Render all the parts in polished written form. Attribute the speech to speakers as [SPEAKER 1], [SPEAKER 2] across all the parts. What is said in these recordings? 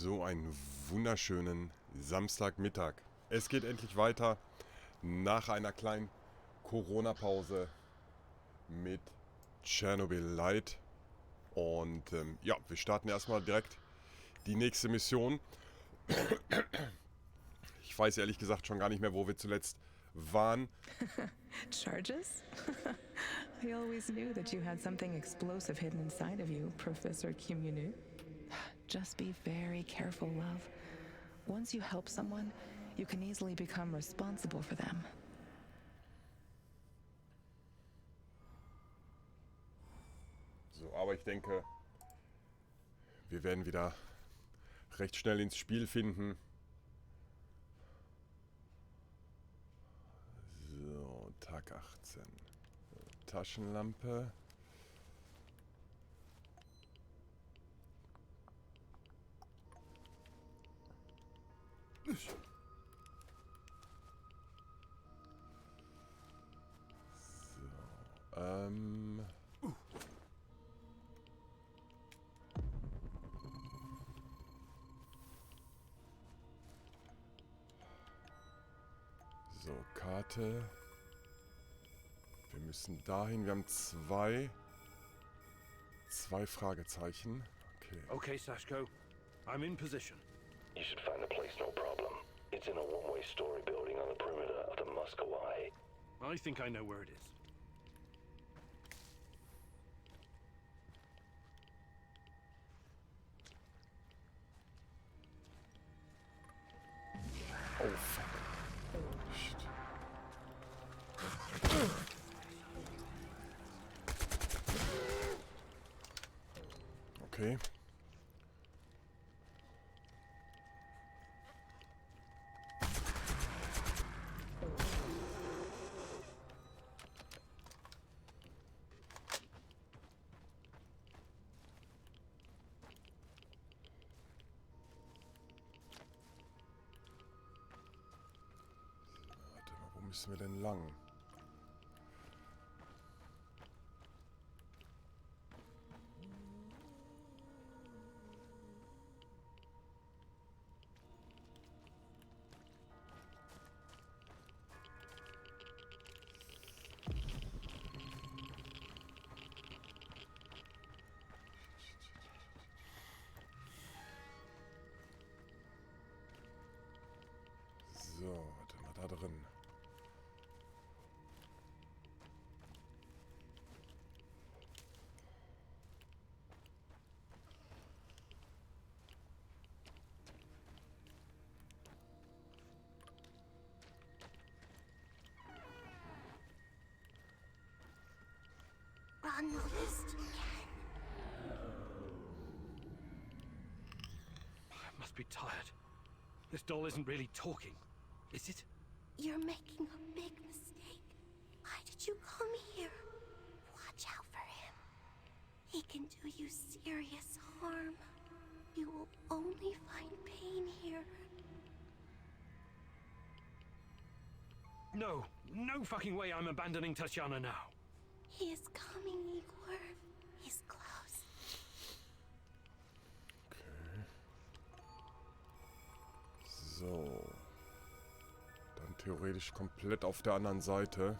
[SPEAKER 1] So einen wunderschönen Samstagmittag. Es geht endlich weiter nach einer kleinen Corona-Pause mit ChernobyLite. Und ja, wir starten erstmal direkt die nächste Mission. Ich weiß ehrlich gesagt schon gar nicht mehr, wo wir zuletzt waren.
[SPEAKER 2] Charges? I always knew that you had something explosive hidden inside of you, Professor Kimunu. Just be very careful, love. Once you help someone, you can easily become responsible for them.
[SPEAKER 1] So, aber ich denke, wir werden wieder recht schnell ins Spiel finden. So, Tag 18. Taschenlampe. So, So, Karte. Wir müssen dahin. Wir haben zwei Fragezeichen. Okay.
[SPEAKER 3] Okay, Sashko. I'm in position.
[SPEAKER 4] You should find the place, no problem. It's in a one-way story building on the perimeter of the Muscovy.
[SPEAKER 3] I think I know where it is.
[SPEAKER 1] Oh, fuck. Shit. Okay. Warte mal, wo müssen wir denn lang? So, warte mal, da drin.
[SPEAKER 5] Ron noticed again.
[SPEAKER 3] I must be tired. This doll isn't really talking, is it?
[SPEAKER 5] You're making a big mistake. Why did you come here? Watch out for him. He can do you serious harm. You will only find pain here.
[SPEAKER 3] No fucking way I'm abandoning Tatiana now.
[SPEAKER 5] He is coming, Igor. He's close.
[SPEAKER 1] Okay. So. Dann theoretisch komplett auf der anderen Seite.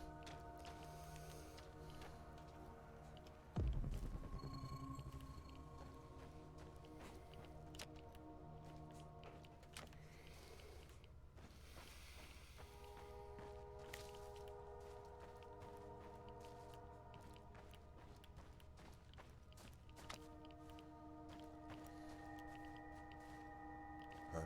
[SPEAKER 1] Hä?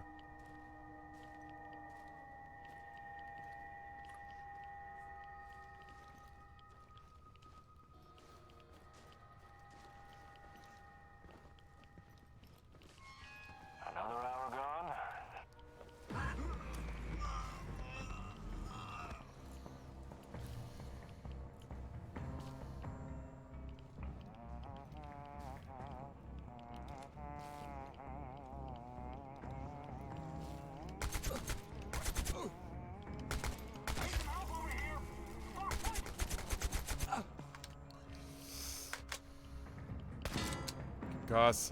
[SPEAKER 4] Another hour gone?
[SPEAKER 1] Gas.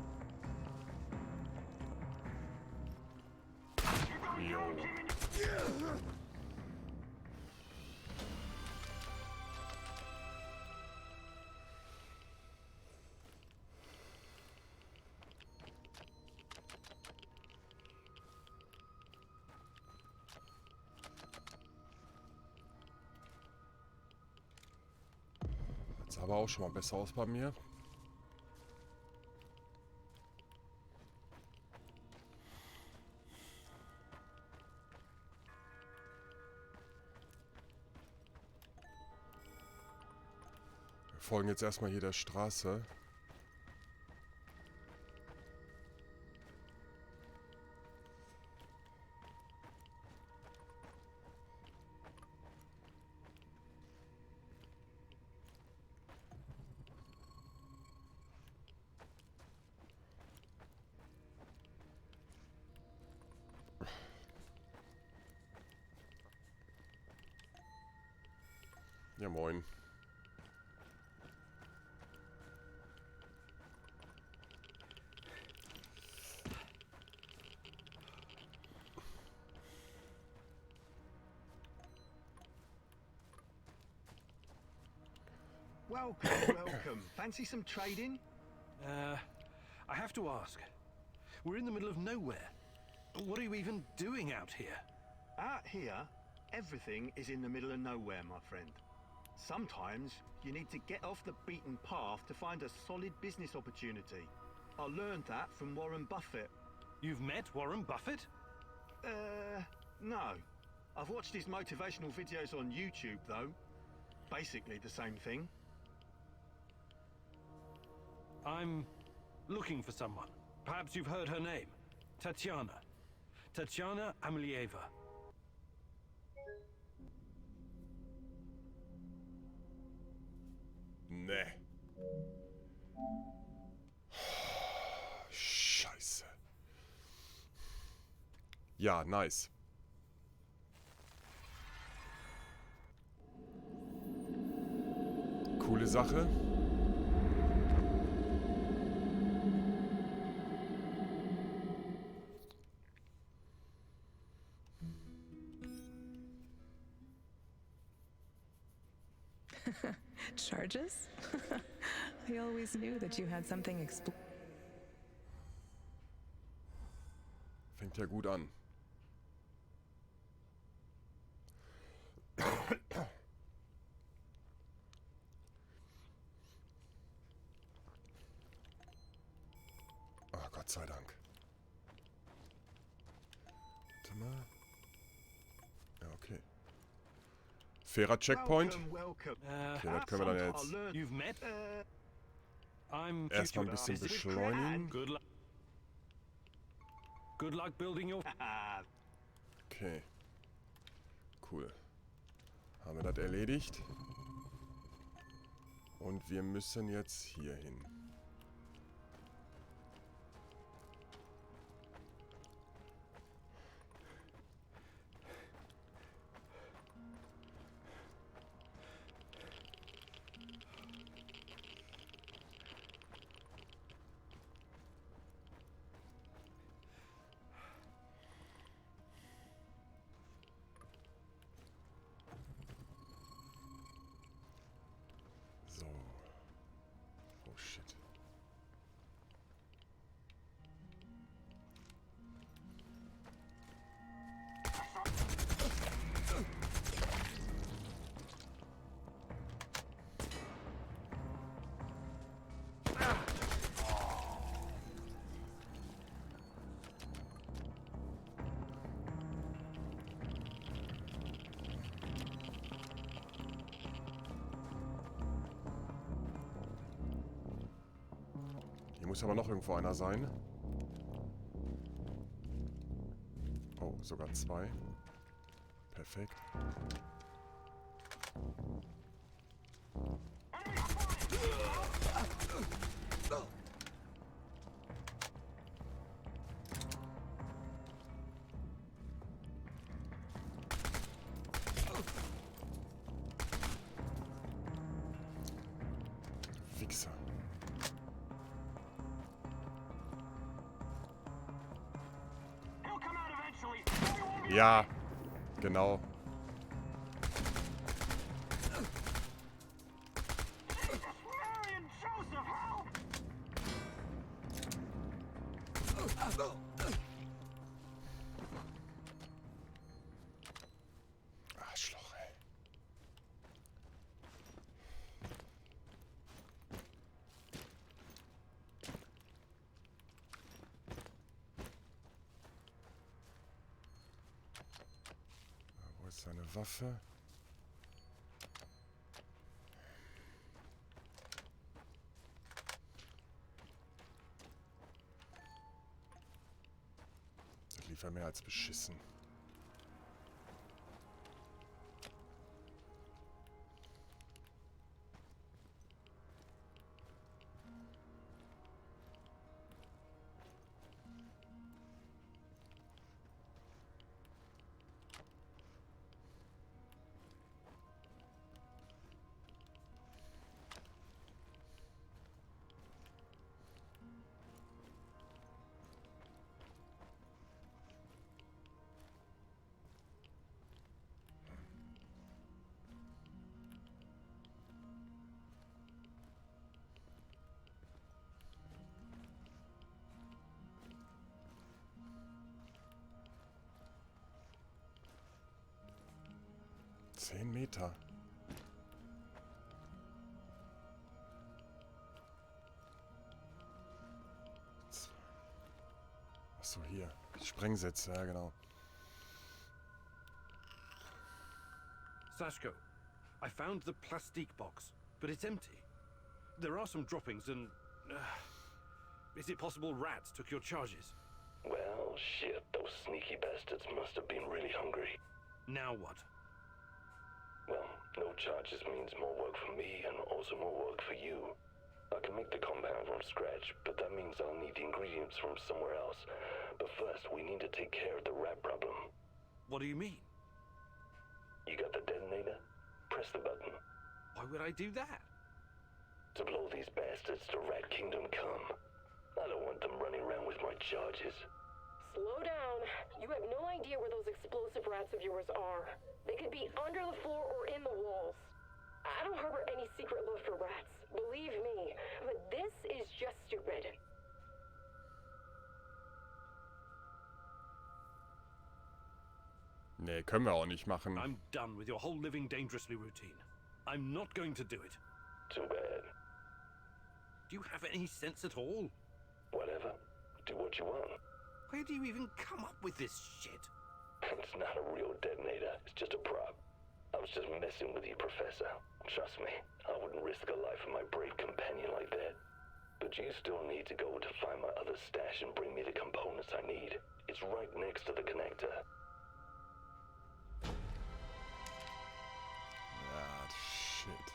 [SPEAKER 1] Jo. Sah aber auch schon mal besser aus bei mir. Wir folgen jetzt erstmal hier der Straße. Ja, moin.
[SPEAKER 6] Welcome, welcome. Fancy some trading?
[SPEAKER 3] I have to ask. We're in the middle of nowhere. What are you even doing out here?
[SPEAKER 6] Out here, everything is in the middle of nowhere, my friend. Sometimes you need to get off the beaten path to find a solid business opportunity. I learned that from Warren Buffett.
[SPEAKER 3] You've met Warren Buffett?
[SPEAKER 6] No. I've watched his motivational videos on YouTube, though. Basically the same thing.
[SPEAKER 3] I'm looking for someone. Perhaps you've heard her name. Tatiana. Tatiana Amelieva.
[SPEAKER 1] Nee. Scheiße. Ja, nice. Coole Sache.
[SPEAKER 2] Charges? I always knew that you had something
[SPEAKER 1] Fängt ja gut an. Ah, Gott sei Dank. Warte mal. Ja, okay. Fairer Checkpoint.
[SPEAKER 6] Welcome, welcome.
[SPEAKER 1] Okay, das können wir dann jetzt
[SPEAKER 3] You've met? I'm
[SPEAKER 1] erstmal ein
[SPEAKER 3] future.
[SPEAKER 1] bisschen beschleunigen.
[SPEAKER 3] Good luck. Good luck building your...
[SPEAKER 1] Okay. Cool. Haben wir das erledigt. Und wir müssen jetzt hier hin. So. Oh shit. Hier muss aber noch irgendwo einer sein. Oh, sogar zwei. Perfekt. Wichser.
[SPEAKER 7] He'll come out eventually. We won't
[SPEAKER 1] Ja, genau. Arschloch, ey. Wo ist seine Waffe? Das lief ja mehr als beschissen. Zehn Meter. Achso, hier. Sprengsätze, ja genau.
[SPEAKER 3] Sashko, I found the plastique box, but it's empty. There are some droppings and... is it possible rats took your charges?
[SPEAKER 4] Well, shit, those sneaky bastards must have been really hungry.
[SPEAKER 3] Now what?
[SPEAKER 4] Well, no charges means more work for me and also more work for you. I can make the compound from scratch, but that means I'll need the ingredients from somewhere else. But first, we need to take care of the rat problem.
[SPEAKER 3] What do you mean?
[SPEAKER 4] You got the detonator? Press the button.
[SPEAKER 3] Why would I do that?
[SPEAKER 4] To blow these bastards to Rat Kingdom come. I don't want them running around with my charges.
[SPEAKER 7] Slow down. You have no idea where those explosive rats of yours are. They could be under the floor or in the walls. I don't harbor any secret love for rats, believe me, but this is just stupid.
[SPEAKER 1] Nee, können wir auch nicht machen.
[SPEAKER 3] I'm done with your whole living dangerously routine. I'm not going to do it.
[SPEAKER 4] Too bad.
[SPEAKER 3] Do you have any sense at all?
[SPEAKER 4] Whatever. Do what you want.
[SPEAKER 3] Where do you even come up with this shit?
[SPEAKER 4] It's not a real detonator. It's just a prop. I was just messing with you, Professor. Trust me, I wouldn't risk a life of my brave companion like that. But you still need to go to find my other stash and bring me the components I need. It's right next to the connector.
[SPEAKER 1] Ah, shit.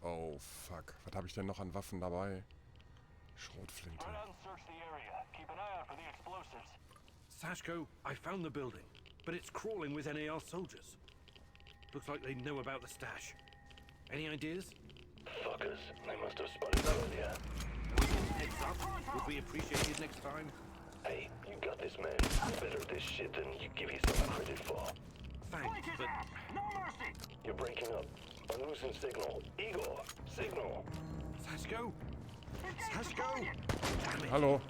[SPEAKER 1] Oh, fuck. Was habe ich denn noch an Waffen dabei? Schrotflinte.
[SPEAKER 3] Sashko, I found the building, but it's crawling with NAR soldiers. Looks like they know about the stash. Any ideas?
[SPEAKER 4] Fuckers, they must have spotted it earlier.
[SPEAKER 3] Heads up would be appreciated next time.
[SPEAKER 4] Hey, you got this, man. You're better at this shit than you give yourself credit for.
[SPEAKER 3] Thanks, but
[SPEAKER 4] You're breaking up. I'm losing signal. Igor, signal.
[SPEAKER 3] Sashko? Sashko! Damn it.
[SPEAKER 1] Hallo.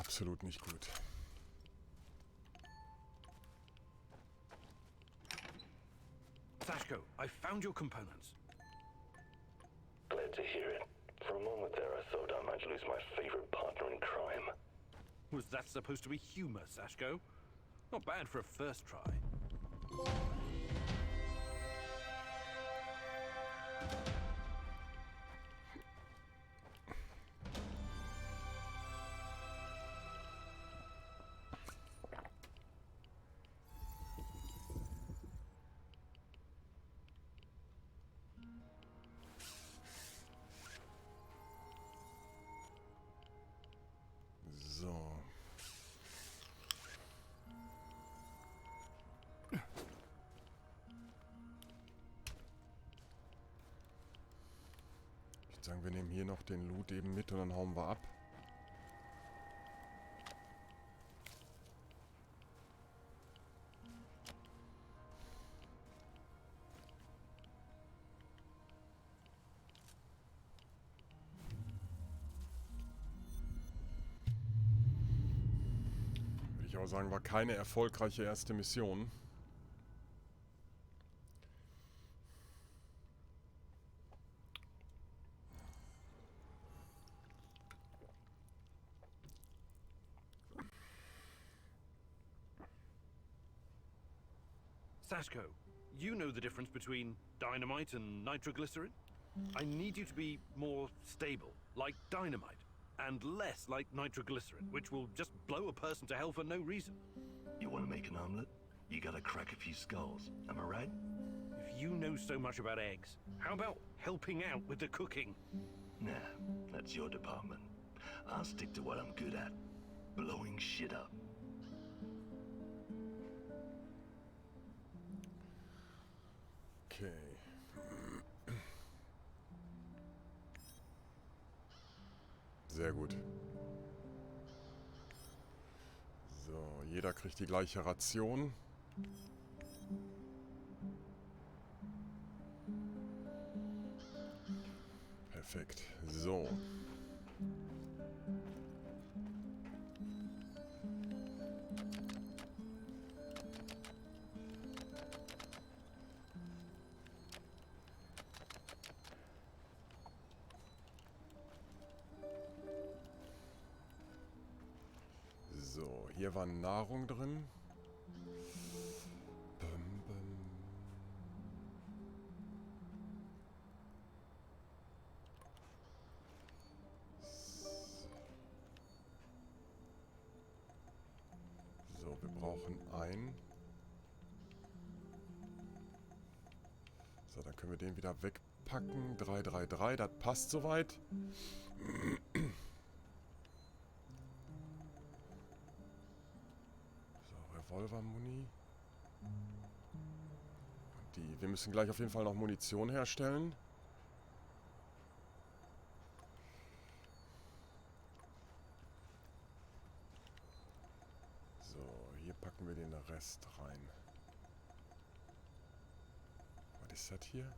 [SPEAKER 1] absolut nicht gut.
[SPEAKER 3] Sashko, I found your components.
[SPEAKER 4] Glad to hear it. For a moment there, I thought I might lose my favorite partner in crime.
[SPEAKER 3] Was that supposed to be humor, Sashko? Not bad for a first try.
[SPEAKER 1] So. Ich würde sagen, wir nehmen hier noch den Loot eben mit und dann hauen wir ab. Würde ich auch sagen, war keine erfolgreiche erste Mission.
[SPEAKER 3] Sashko, you know the difference between dynamite and nitroglycerin? I need you to be more stable, like dynamite, and less like nitroglycerin, which will just blow a person to hell for no reason.
[SPEAKER 4] You want to make an omelet? You gotta crack a few skulls. Am I right?
[SPEAKER 3] If you know so much about eggs, how about helping out with the cooking?
[SPEAKER 4] Nah, that's your department. I'll stick to what I'm good at. Blowing shit up.
[SPEAKER 1] Okay. Sehr gut. So, jeder kriegt die gleiche Ration. Perfekt. So. So, hier war Nahrung drin. Bum, bum. So, wir brauchen ein. So, dann können wir den wieder wegpacken. 333, das passt soweit. Revolver-Muni. Wir müssen gleich auf jeden Fall noch Munition herstellen. So, hier packen wir den Rest rein. Was ist das hier?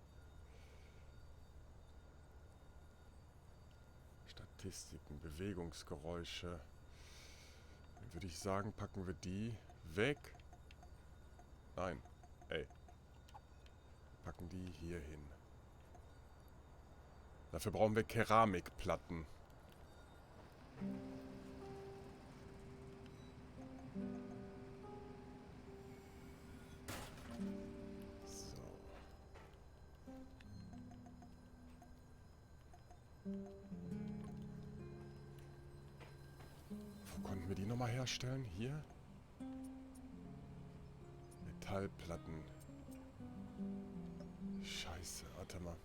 [SPEAKER 1] Statistiken, Bewegungsgeräusche. Dann würde ich sagen, packen wir die weg. Nein. Ey. Packen die hier hin. Dafür brauchen wir Keramikplatten. So. Wo konnten wir die nochmal herstellen? Hier? Metallplatten. Scheiße, warte mal.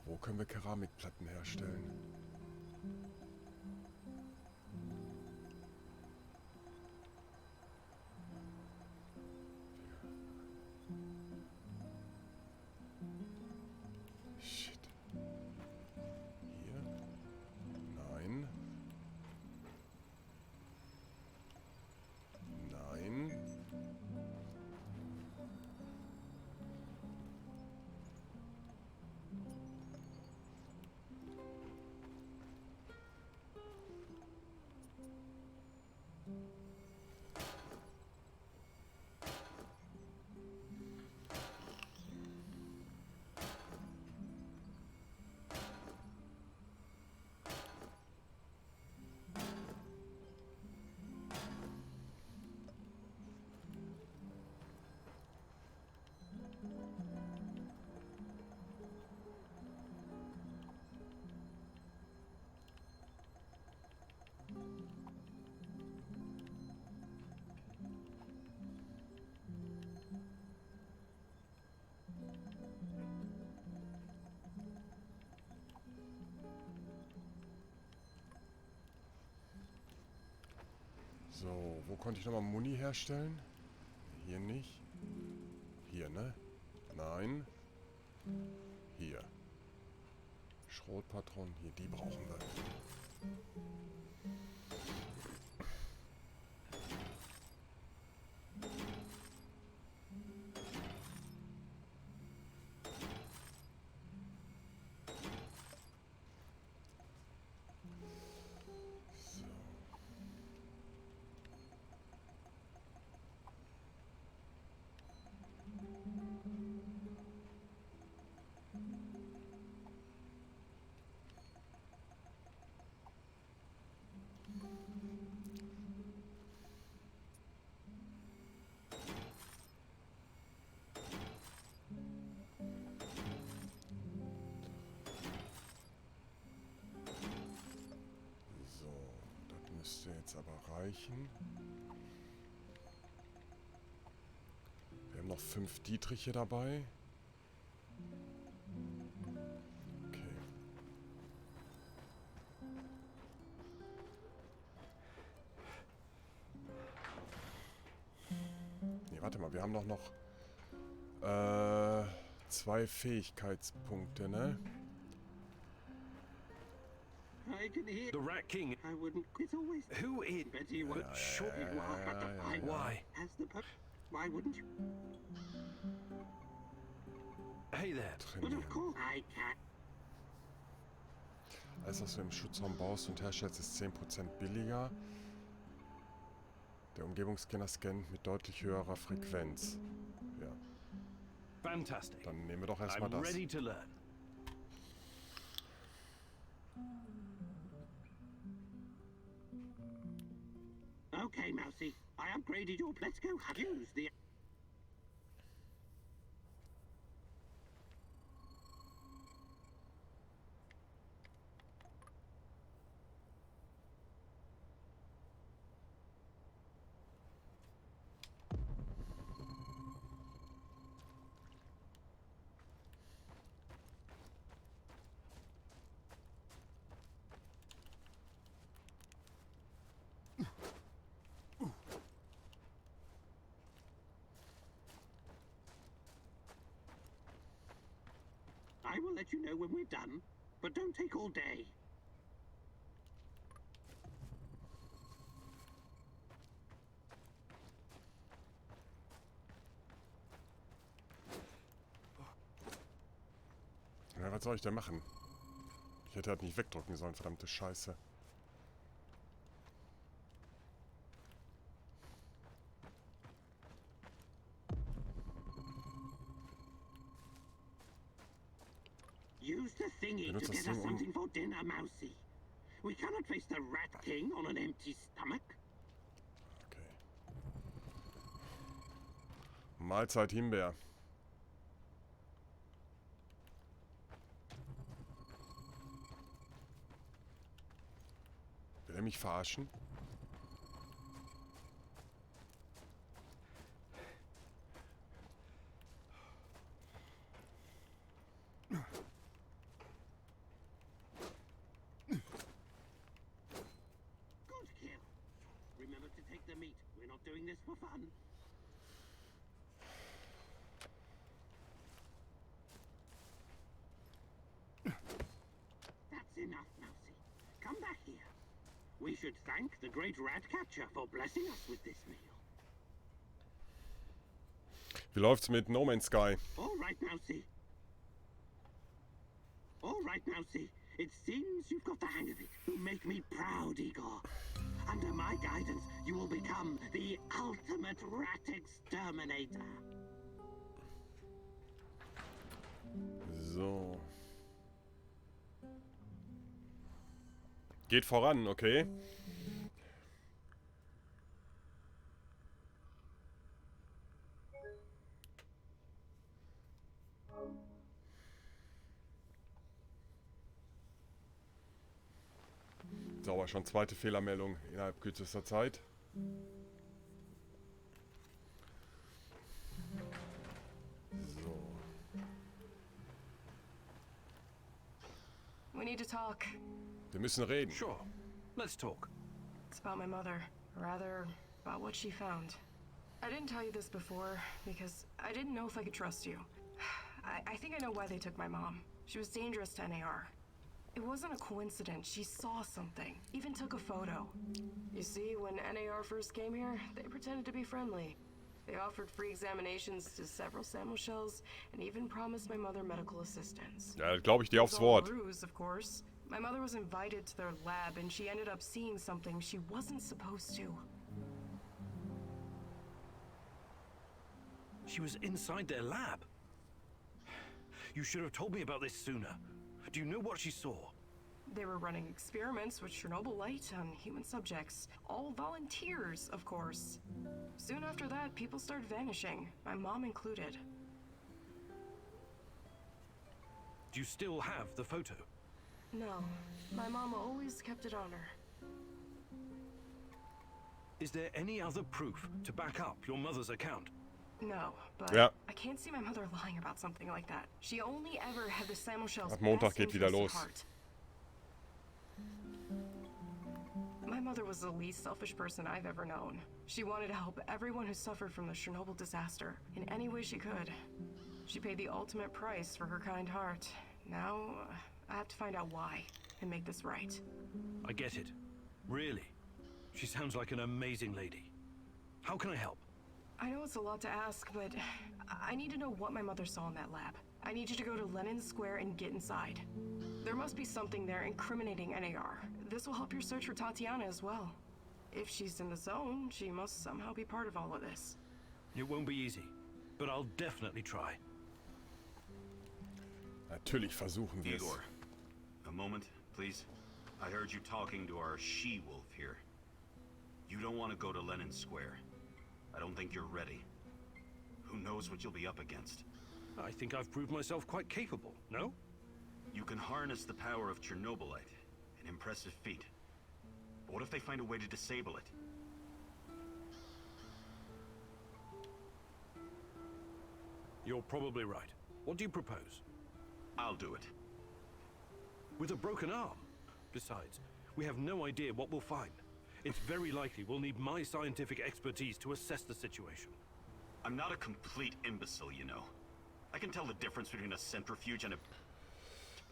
[SPEAKER 1] Wo können wir Keramikplatten herstellen? Shit. Hier. So, wo konnte ich nochmal Muni herstellen? Hier nicht. Hier, ne? Nein. Hier. Schrotpatronen, hier, die brauchen wir. Müsste jetzt aber reichen. Wir haben noch 5 Dietriche dabei. Okay. Nee, warte mal, wir haben doch noch 2 Fähigkeitspunkte, ne?
[SPEAKER 8] I can hear.
[SPEAKER 3] The Rat King.
[SPEAKER 8] I wouldn't. It's always.
[SPEAKER 3] Who is?
[SPEAKER 8] Betty would shortly laugh at the fine.
[SPEAKER 3] Why?
[SPEAKER 8] As the why wouldn't you?
[SPEAKER 3] Hey there.
[SPEAKER 8] But
[SPEAKER 1] Trainieren.
[SPEAKER 8] of course I can't.
[SPEAKER 1] Alles, was du im Schutzraum baust und herstellst, ist 10% billiger. Der Umgebungsscanner scannt mit deutlich höherer Frequenz. Ja,
[SPEAKER 3] Fantastic.
[SPEAKER 1] dann nehmen wir doch erstmal
[SPEAKER 3] I'm
[SPEAKER 1] das.
[SPEAKER 3] ready to learn.
[SPEAKER 8] Okay, Mousy. I upgraded your. Let's go. Use the. I will let you know when we're done, but don't take all day.
[SPEAKER 1] Ja, was soll ich denn machen? Ich hätte halt nicht wegdrücken sollen, verdammte Scheiße.
[SPEAKER 8] Use the thingy
[SPEAKER 1] Benutzt
[SPEAKER 8] to
[SPEAKER 1] das
[SPEAKER 8] get us
[SPEAKER 1] Ding,
[SPEAKER 8] something for dinner, Mousy. We cannot face the Rat King on an empty stomach.
[SPEAKER 1] Okay. Mahlzeit Himbeer. Will er mich verarschen?
[SPEAKER 8] Good kill. Remember to take the meat. We're not doing this for fun. That's enough, Mousy. Come back here. We should thank the great rat catcher for blessing us with this meal.
[SPEAKER 1] Wie läuft's mit No Man's Sky?
[SPEAKER 8] All right, Mousy. All right, Mousy. It seems you've got the hang of it. You make me proud, Igor. Under my guidance, you will become the ultimate rat exterminator.
[SPEAKER 1] So. Geht voran, okay. Sauber, schon zweite Fehlermeldung innerhalb kürzester Zeit. So.
[SPEAKER 7] We need to talk.
[SPEAKER 1] Wir müssen reden.
[SPEAKER 3] Sure. Let's talk.
[SPEAKER 7] It's about my mother.
[SPEAKER 9] Rather, about what she found. I didn't tell you this before because I didn't know if I could trust you. I think I know why they took my mom. She was dangerous to NAR. It wasn't a coincidence. She saw something, even took a photo. You see, when NAR first came here, they pretended to be friendly. They offered free examinations to several Samuel shells and even promised my mother medical assistance.
[SPEAKER 1] Ja, glaube ich dir aufs
[SPEAKER 9] It was all
[SPEAKER 1] Wort.
[SPEAKER 9] a ruse, of course. My mother was invited to their lab and she ended up seeing something she wasn't supposed to.
[SPEAKER 3] She was inside their lab. You should have told me about this sooner. Do you know what she saw?
[SPEAKER 9] They were running experiments with ChernobyLite on human subjects. All volunteers, of course. Soon after that, people started vanishing, my mom included.
[SPEAKER 3] Do you still have the photo?
[SPEAKER 9] No, my mom always kept it on her.
[SPEAKER 3] Is there any other proof to back up your mother's account?
[SPEAKER 9] No, but
[SPEAKER 1] Ja.
[SPEAKER 9] I can't see my mother lying about something like that. She only ever had the Samuel shells
[SPEAKER 1] Ab Montag
[SPEAKER 9] best
[SPEAKER 1] geht wieder
[SPEAKER 9] interest at
[SPEAKER 1] los.
[SPEAKER 9] heart. My mother was the least selfish person I've ever known. She wanted to help everyone who suffered from the Chernobyl disaster in any way she could. She paid the ultimate price for her kind heart. Now, I have to find out why and make this right.
[SPEAKER 3] I get it. Really. She sounds like an amazing lady. How can I help?
[SPEAKER 9] I know it's a lot to ask, but I need to know what my mother saw in that lab. I need you to go to Lenin Square and get inside. There must be something there incriminating NAR. This will help your search for Tatiana as well. If she's in the zone, she must somehow be part of all of this.
[SPEAKER 3] It won't be easy, but I'll definitely try.
[SPEAKER 1] Natürlich versuchen wir es.
[SPEAKER 10] Igor, a moment, please. I heard you talking to our she-wolf here. You don't want to go to Lenin Square. I don't think you're ready. Who knows what you'll be up against?
[SPEAKER 3] I think I've proved myself quite capable, no?
[SPEAKER 10] You can harness the power of ChernobyLite. An impressive feat. But what if they find a way to disable it?
[SPEAKER 3] You're probably right. What do you propose?
[SPEAKER 10] I'll do it.
[SPEAKER 3] With a broken arm? Besides, we have no idea what we'll find. It's very likely we'll need my scientific expertise to assess the situation.
[SPEAKER 10] I'm not a complete imbecile, you know. I can tell the difference between a centrifuge and a...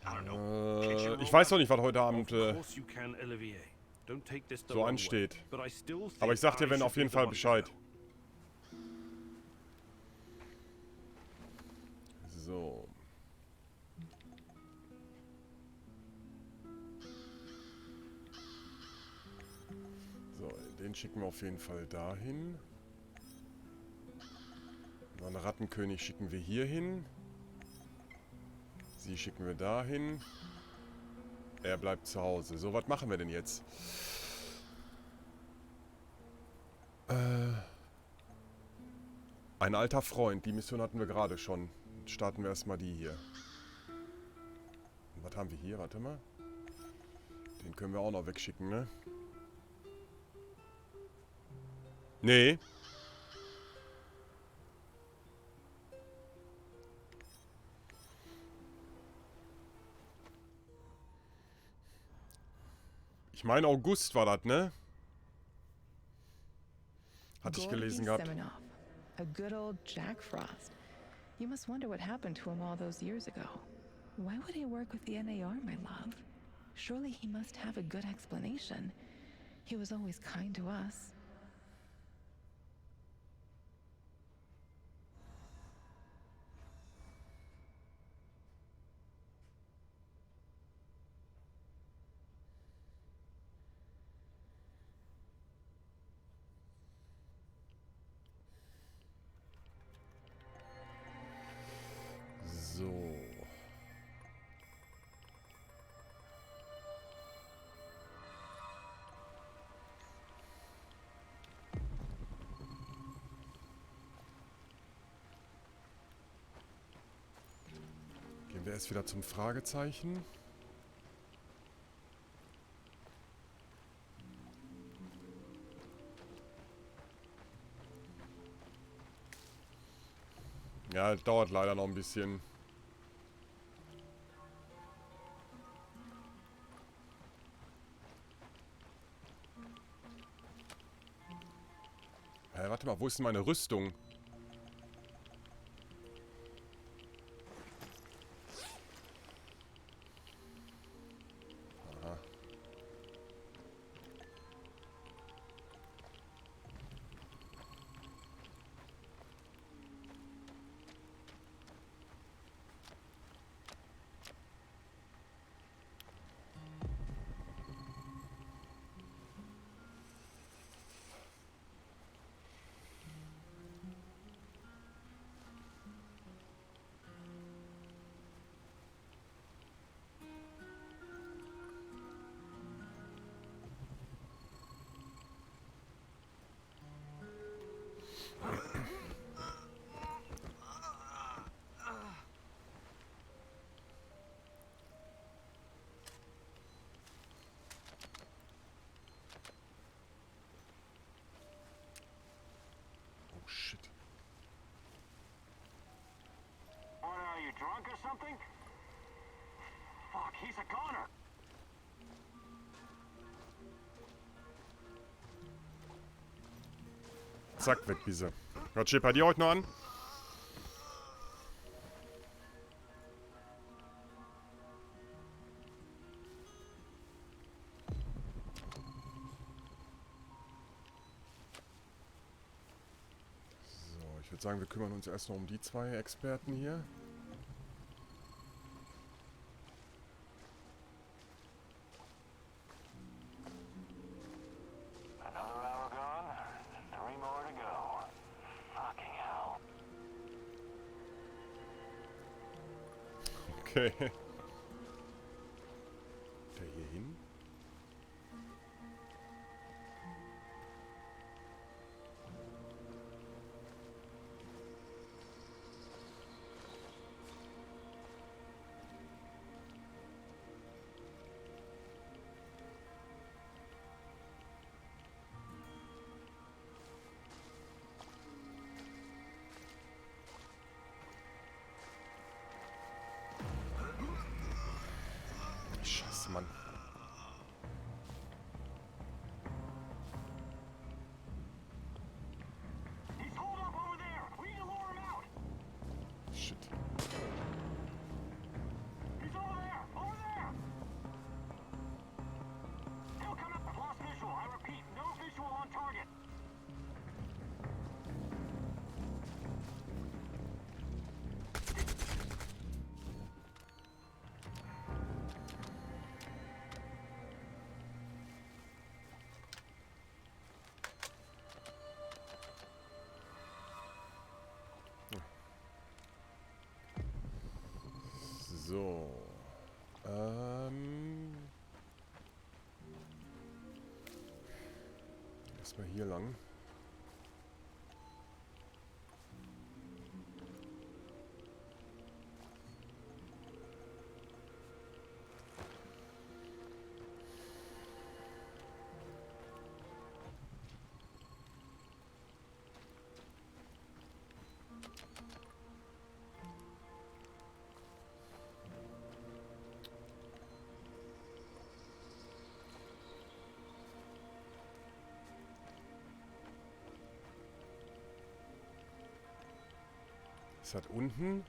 [SPEAKER 10] I don't know. kitchen
[SPEAKER 1] Ich
[SPEAKER 10] robot.
[SPEAKER 1] weiß noch nicht, was heute Abend
[SPEAKER 3] Of course you can, Olivier. Don't take this the
[SPEAKER 1] so
[SPEAKER 3] wrong way,
[SPEAKER 1] ansteht.
[SPEAKER 3] but I still think
[SPEAKER 1] Aber ich sag dir,
[SPEAKER 3] I
[SPEAKER 1] wenn
[SPEAKER 3] should
[SPEAKER 1] auf
[SPEAKER 3] be
[SPEAKER 1] jeden
[SPEAKER 3] the
[SPEAKER 1] Fall
[SPEAKER 3] one to
[SPEAKER 1] Bescheid.
[SPEAKER 3] know.
[SPEAKER 1] So. So, den schicken wir auf jeden Fall dahin. Dann Rattenkönig schicken wir hier hin. Sie schicken wir dahin. Er bleibt zu Hause. So, was machen wir denn jetzt? Ein alter Freund. Die Mission hatten wir gerade schon. Starten wir erstmal die hier. Und was haben wir hier? Warte mal. Den können wir auch noch wegschicken, ne? Nee. Ich meine, August war das, ne? Hatte ich gelesen gehabt.
[SPEAKER 2] Semenov, a good old Jack Frost. You must wonder what happened to him all those years ago. Why would he work with the NAR, my love? Surely he must have a good explanation. He was always kind to us.
[SPEAKER 1] So. Gehen wir erst wieder zum Fragezeichen. Ja, dauert leider noch ein bisschen. Warte mal, wo ist denn meine Rüstung? Aha. Oh shit.
[SPEAKER 6] What are you, drunk or something? Fuck, he's a goner.
[SPEAKER 1] Zack, weg diese. Hört Chip bei dir heute noch an? So, ich würde sagen, wir kümmern uns erst noch um die zwei Experten hier.
[SPEAKER 6] Another hour gone. 3 more to go. Fucking hell.
[SPEAKER 1] Okay. Der hier hin? Scheiße, Mann.
[SPEAKER 6] He's holed up over there. We need to lure him out.
[SPEAKER 1] Shit.
[SPEAKER 6] He's over there. Over there. He'll come up. Lost visual. I repeat, no visual on target.
[SPEAKER 1] So. Erstmal hier lang. Ist das unten?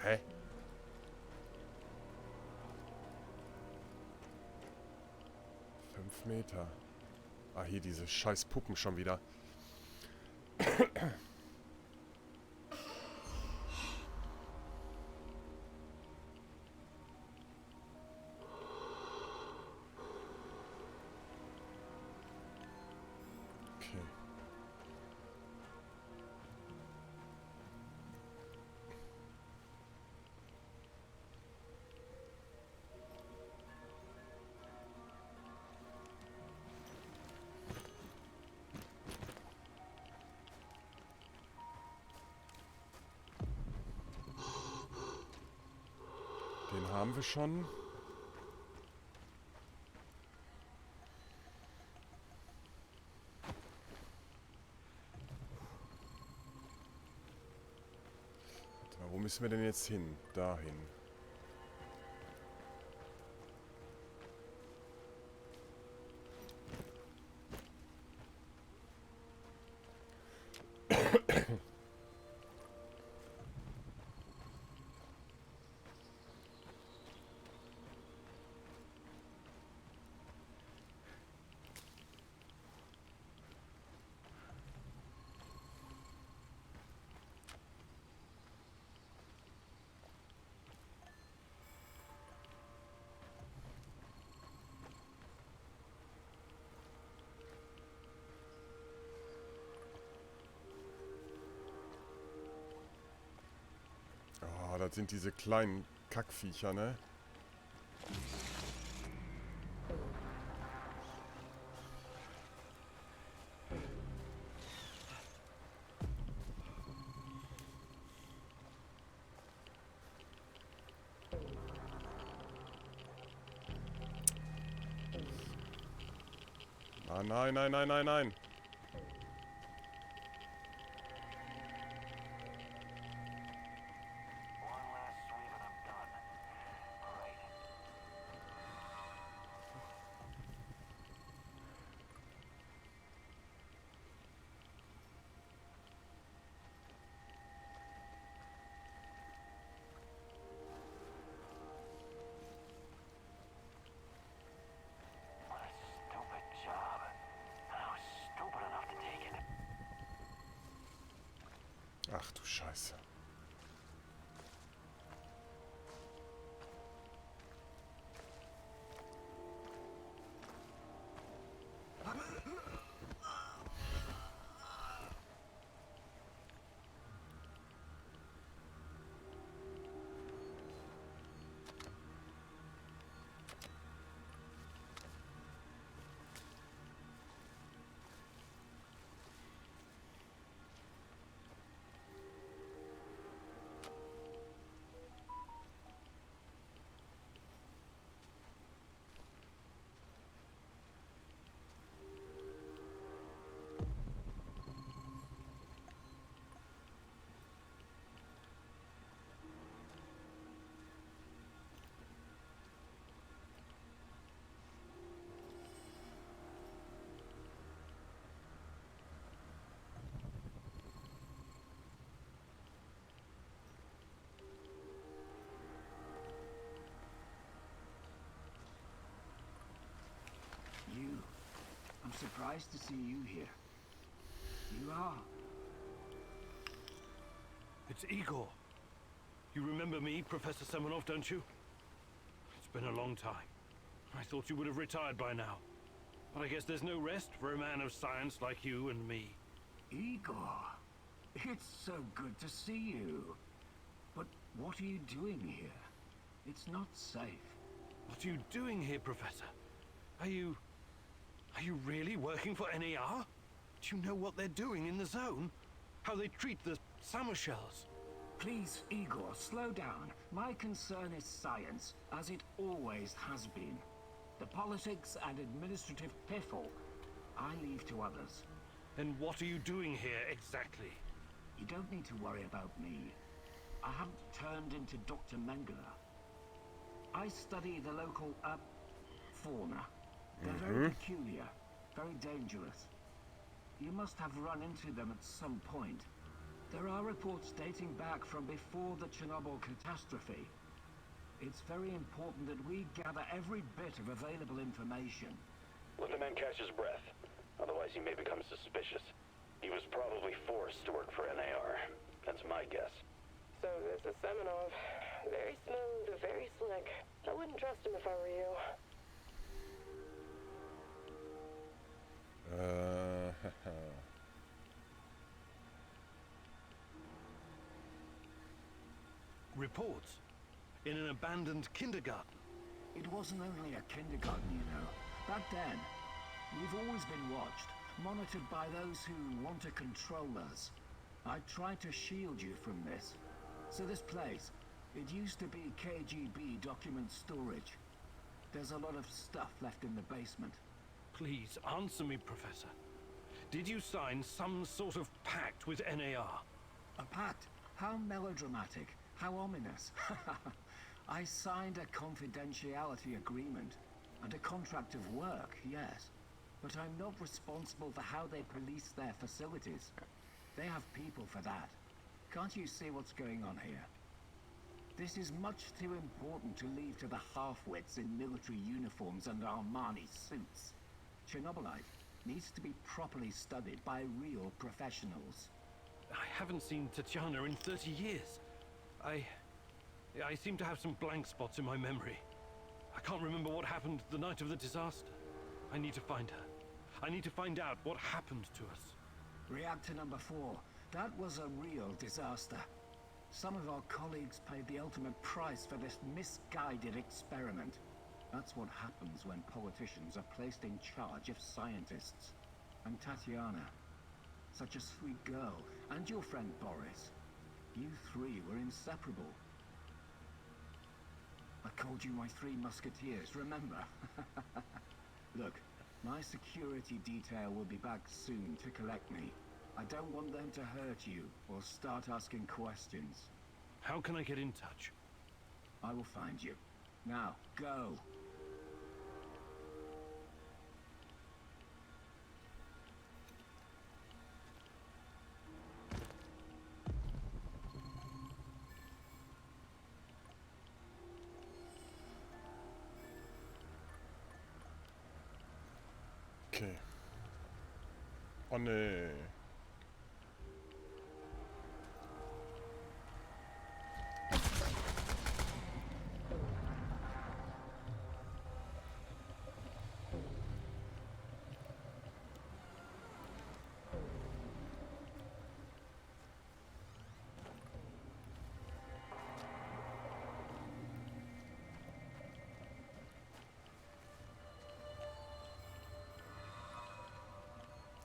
[SPEAKER 1] Hä? Meter. Ah, hier diese scheiß Puppen schon wieder. Okay. Den haben wir schon. Wo müssen wir denn jetzt hin? Dahin. Das sind diese kleinen Kackviecher, ne? Ah, nein, nein, nein, nein, nein. Ach du Scheiße.
[SPEAKER 11] I'm surprised to see you here. You are.
[SPEAKER 3] It's Igor. You remember me, Professor Semenov, don't you? It's been a long time. I thought you would have retired by now. But I guess there's no rest for a man of science like you and me.
[SPEAKER 11] Igor, it's so good to see you. But what are you doing here? It's not safe.
[SPEAKER 3] What are you doing here, Professor? Are you really working for NAR? Do you know what they're doing in the zone? How they treat the summer shells?
[SPEAKER 11] Please, Igor, slow down. My concern is science, as it always has been. The politics and administrative piffle, I leave to others.
[SPEAKER 3] Then what are you doing here exactly?
[SPEAKER 11] You don't need to worry about me. I haven't turned into Dr. Mengele. I study the local, fauna. They're very peculiar, very dangerous. You must have run into them at some point. There are reports dating back from before the Chernobyl catastrophe. It's very important that we gather every bit of available information.
[SPEAKER 4] Let the man catch his breath. Otherwise he may become suspicious. He was probably forced to work for NAR. That's my guess.
[SPEAKER 7] So this is Semenov. Very smooth, very slick. I wouldn't trust him if I were you.
[SPEAKER 3] Reports? In an abandoned kindergarten?
[SPEAKER 11] It wasn't only a kindergarten, you know. Back then, we've always been watched, monitored by those who want to control us. I tried to shield you from this. So this place, It used to be KGB document storage. There's a lot of stuff left in the basement.
[SPEAKER 3] Please, answer me, Professor. Did you sign some sort of pact with NAR?
[SPEAKER 11] A pact? How melodramatic. How ominous. I signed a confidentiality agreement and a contract of work, yes. But I'm not responsible for how they police their facilities. They have people for that. Can't you see what's going on here? This is much too important to leave to the half-wits in military uniforms and Armani suits. ChernobyLite needs to be properly studied by real professionals.
[SPEAKER 3] I haven't seen Tatiana in 30 years. I seem to have some blank spots in my memory. I can't remember what happened the night of the disaster. I need to find her. I need to find out what happened to us.
[SPEAKER 11] Reactor number 4. That was a real disaster. Some of our colleagues paid the ultimate price for this misguided experiment. That's what happens when politicians are placed in charge of scientists. And Tatiana, such a sweet girl, and your friend Boris. You three were inseparable. I called you my 3 musketeers, remember? Look, my security detail will be back soon to collect me. I don't want them to hurt you or start asking questions.
[SPEAKER 3] How can I get in touch?
[SPEAKER 11] I will find you. Now, go.
[SPEAKER 1] Okay. Oh nee.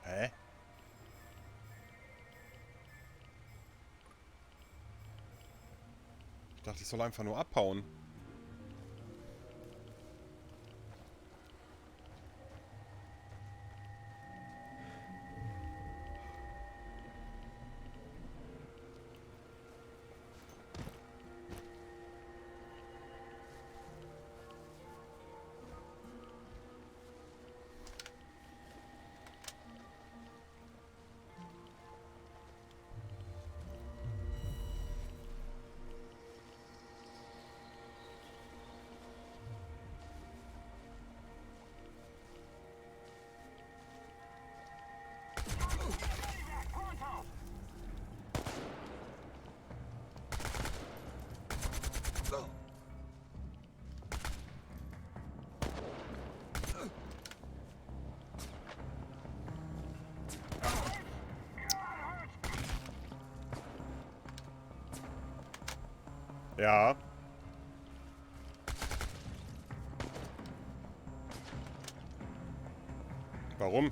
[SPEAKER 1] Hä? Ich dachte, ich soll einfach nur abhauen. Ja. Warum?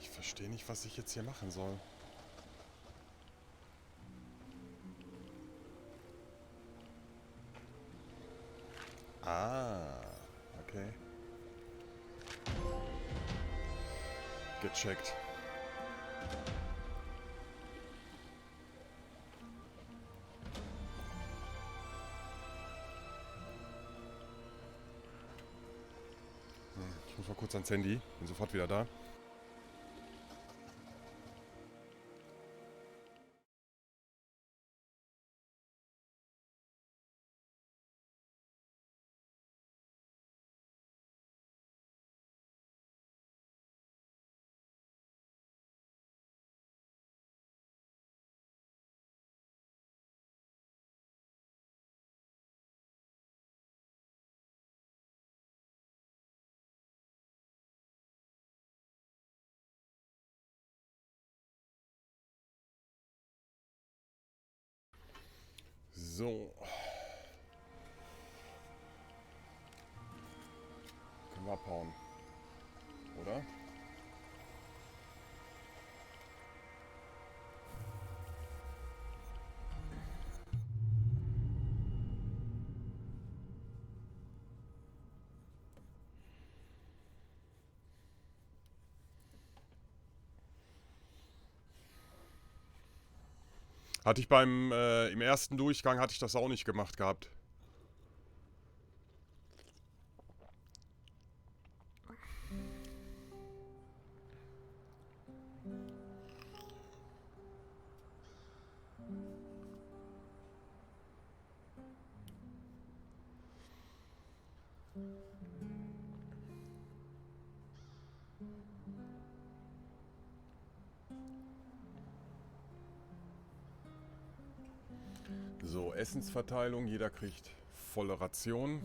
[SPEAKER 1] Ich verstehe nicht, was ich jetzt hier machen soll. Ah, okay. Gecheckt. Ich muss mal kurz ans Handy. Bin sofort wieder da. So. Können wir abhauen. Oder? Hatte ich im ersten Durchgang hatte ich das auch nicht gemacht gehabt. So, Essensverteilung. Jeder kriegt volle Ration.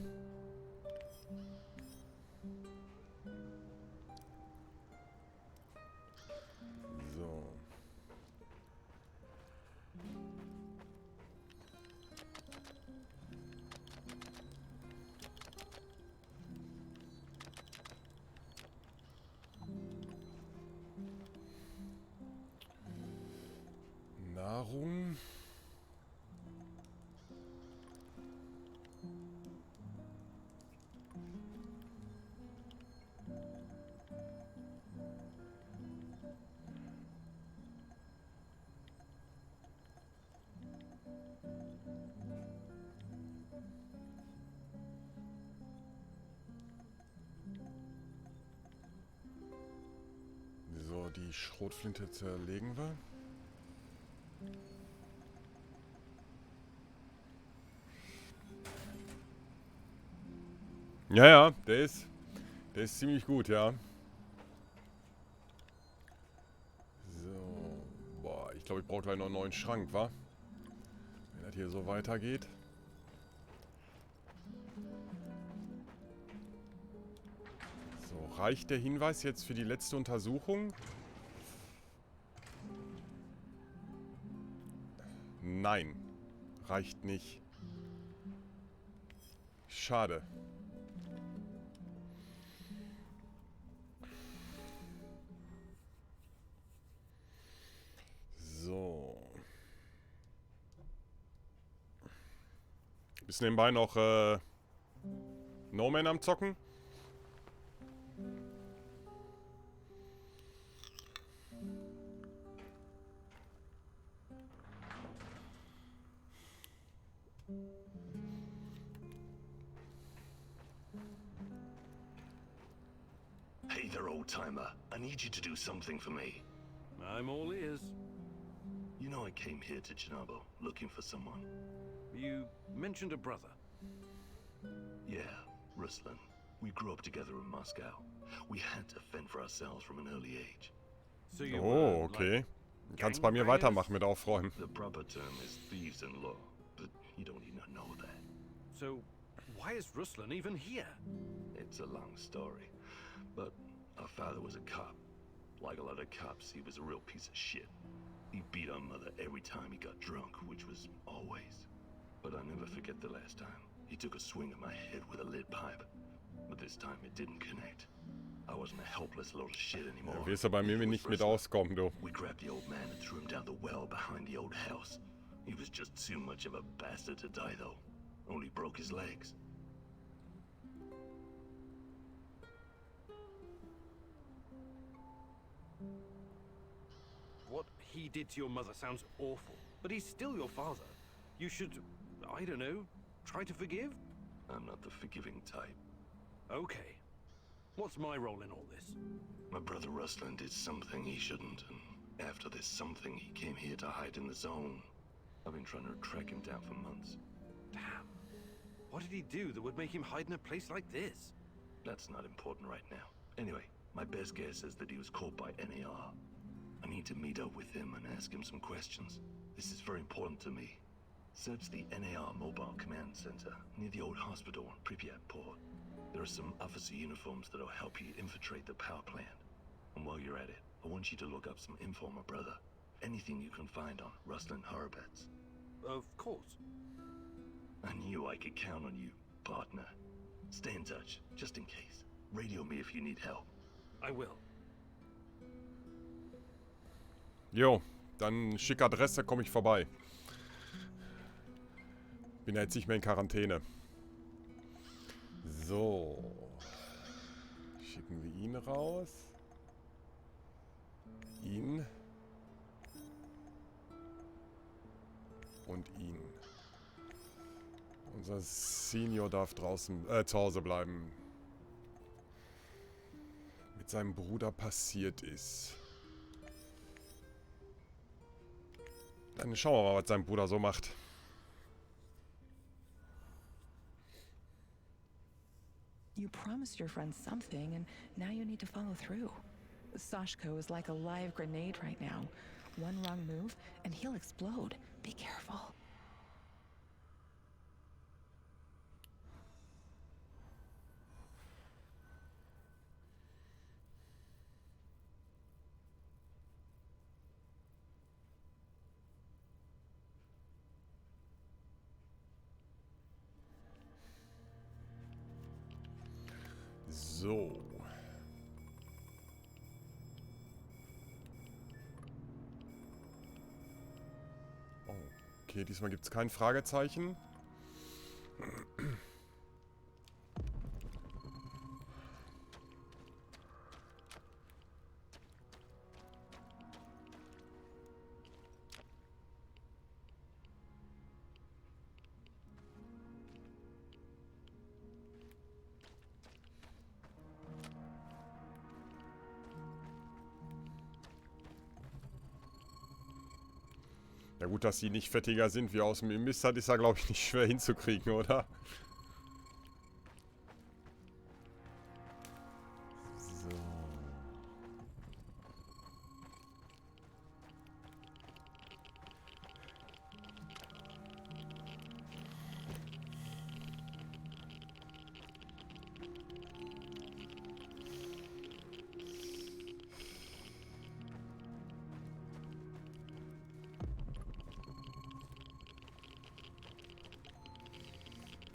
[SPEAKER 1] So. Nahrung. So, die Schrotflinte zerlegen wir. Ja, ja, der ist ziemlich gut, ja. So, boah, ich glaube, ich brauche gleich noch einen neuen Schrank, wa? Wenn das hier so weitergeht. So, reicht der Hinweis jetzt für die letzte Untersuchung? Nein, reicht nicht. Schade. So. Bist nebenbei noch No Man am Zocken?
[SPEAKER 4] Hey there, old-timer. I need you to do something for me.
[SPEAKER 3] I'm all ears.
[SPEAKER 4] You know I came here to Chernobyl looking for someone.
[SPEAKER 3] You mentioned a brother.
[SPEAKER 4] Yeah, Ruslan. We grew up together in Moscow. We had to fend for ourselves from an early age.
[SPEAKER 3] So you
[SPEAKER 1] Oh, okay. Du kannst bei mir weitermachen mit Aufräumen.
[SPEAKER 4] The proper term is thieves-in-law, but you don't even know that.
[SPEAKER 3] So why is Ruslan even here?
[SPEAKER 4] It's a long story, but our father was a cop. Like a lot of cops, he was a real piece of shit. He beat our mother every time he got drunk, which was always. But I'll never forget the last time. He took a swing at my head with a lead pipe. But this time it didn't connect. I wasn't a helpless little shit anymore.
[SPEAKER 1] Ja, wirst du bei mir nicht mit auskommen, du.
[SPEAKER 4] We grabbed the old man and threw him down the well behind the old house. He was just too much of a bastard to die, though. Only broke his legs.
[SPEAKER 3] What he did to your mother sounds awful, but he's still your father. You should, I don't know, try to forgive?
[SPEAKER 4] I'm not the forgiving type.
[SPEAKER 3] Okay. What's my role in all this?
[SPEAKER 4] My brother Ruslan did something he shouldn't, and after this something, he came here to hide in the zone. I've been trying to track him down for months.
[SPEAKER 3] Damn. What did he do that would make him hide in a place like this?
[SPEAKER 4] That's not important right now. Anyway, my best guess is that he was caught by NAR. I need to meet up with him and ask him some questions. This is very important to me. Search the NAR Mobile Command Center near the old hospital in Pripyat Port. There are some officer uniforms that'll help you infiltrate the power plant. And while you're at it, I want you to look up some info on my brother. Anything you can find on Ruslan Horobets.
[SPEAKER 3] Of course.
[SPEAKER 4] I knew I could count on you, partner. Stay in touch, just in case. Radio me if you need help.
[SPEAKER 3] I will.
[SPEAKER 1] Jo, dann schick Adresse, komme ich vorbei. Bin ja jetzt nicht mehr in Quarantäne. So. Schicken wir ihn raus. Ihn. Und ihn. Unser Senior darf draußen, zu Hause bleiben. Mit seinem Bruder passiert ist. Dann schauen wir mal, was sein Bruder so macht.
[SPEAKER 2] You promised your friend something, and now you need to follow through. Sashko is like a live grenade right now. One wrong move, and he'll explode. Be careful.
[SPEAKER 1] So. Oh, okay, diesmal gibt es kein Fragezeichen. Ja gut, dass sie nicht fettiger sind wie aus dem Imbiss, hat ist ja, glaube ich, nicht schwer hinzukriegen, oder? So.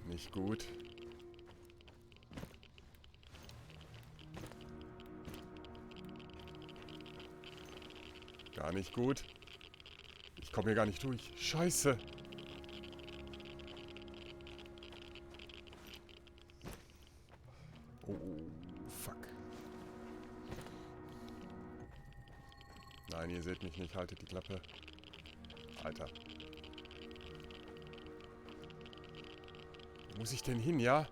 [SPEAKER 1] Nicht gut. Gar nicht gut. Ich komme hier gar nicht durch. Scheiße. Oh, fuck. Nein, ihr seht mich nicht. Haltet die Klappe. Alter. Wo muss ich denn hin, ja?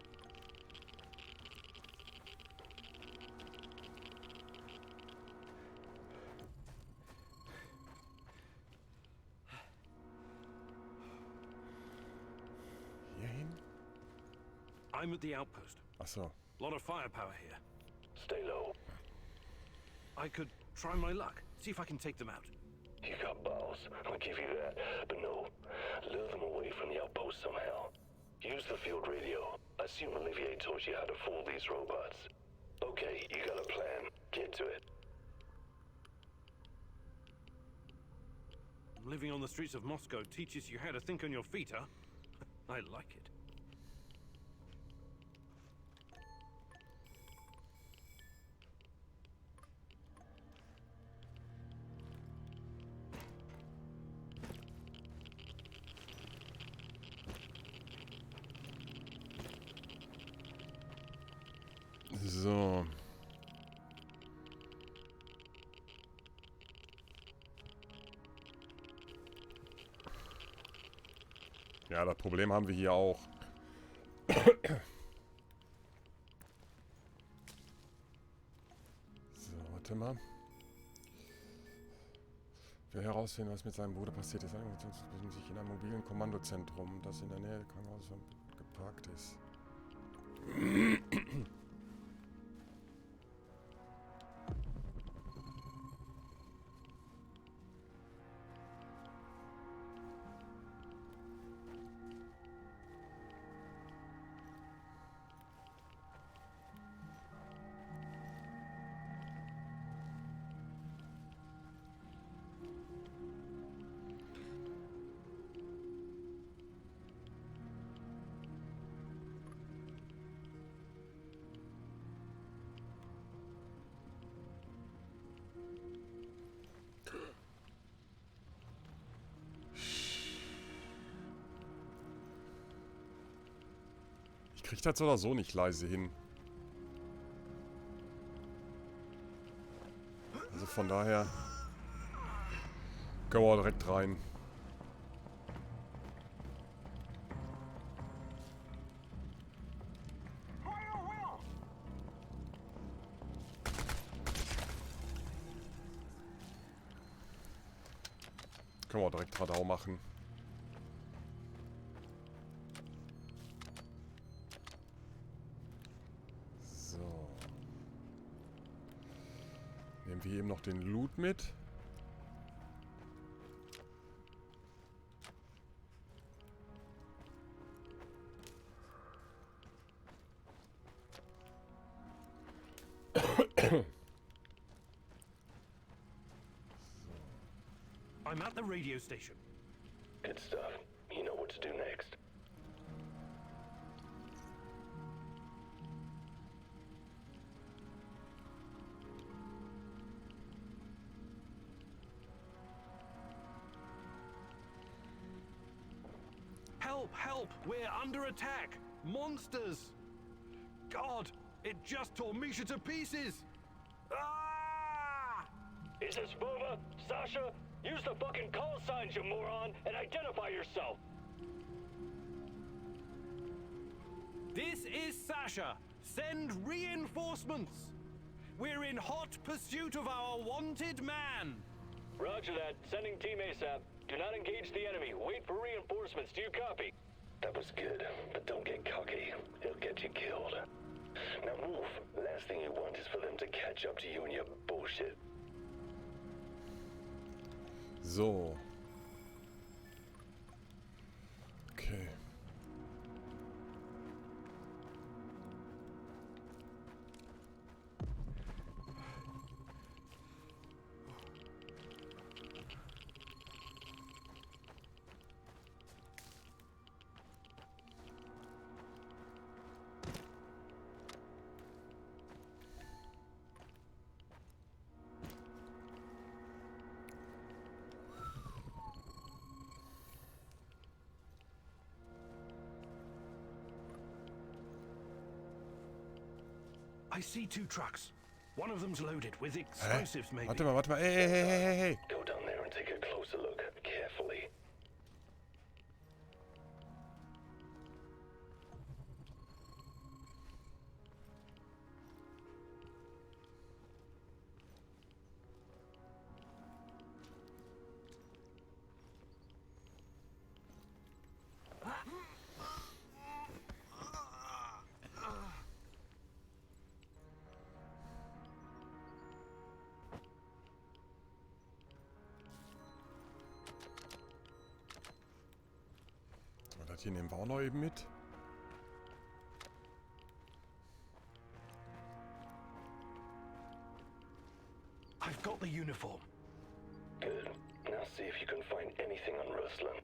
[SPEAKER 1] Hier hin?
[SPEAKER 3] I'm at the outpost.
[SPEAKER 1] Ach so.
[SPEAKER 3] Lot of firepower here.
[SPEAKER 4] Stay low.
[SPEAKER 3] I could try my luck. See if I can take them out.
[SPEAKER 4] You got balls, I'll give you that. But no, lure them away from the outpost somehow. Use the field radio. I assume Olivier taught you how to fool these robots. Okay, you got a plan. Get to it.
[SPEAKER 3] Living on the streets of Moscow teaches you how to think on your feet, huh? I like it.
[SPEAKER 1] So. Ja, das Problem haben wir hier auch. So, warte mal. Ich will herausfinden, was mit seinem Bruder passiert ist. Befinden sich in einem mobilen Kommandozentrum, das in der Nähe des Krankenhauses geparkt ist. kriege das so oder so nicht leise hin. Also von daher können wir auch direkt rein. Können wir auch direkt Radau machen. So. Nehmen wir eben noch den Loot mit.
[SPEAKER 3] I'm at the radio station.
[SPEAKER 4] Good stuff. You know what to do next.
[SPEAKER 3] Help! Help! We're under attack! Monsters! God! It just tore Misha to pieces! Ah!
[SPEAKER 4] Is this Vova? Sasha? Use the fucking call signs, you moron, and identify yourself!
[SPEAKER 3] This is Sasha. Send reinforcements. We're in hot pursuit of our wanted man.
[SPEAKER 4] Roger that. Sending team ASAP. Do not engage the enemy. Wait for reinforcements. Do you copy? That was good, but don't get cocky. It'll get you killed. Now move. Last thing you want is for them to catch up to you and your bullshit.
[SPEAKER 1] So. Okay.
[SPEAKER 3] I see 2 trucks. One of them's loaded with explosives, maybe.
[SPEAKER 1] Warte mal. Hey.
[SPEAKER 4] Go down there and take a closer look. Carefully.
[SPEAKER 1] Das hier nehmen wir auch noch eben mit.
[SPEAKER 3] I've got the uniform.
[SPEAKER 4] Good. Now see if you can find anything on Ruslan.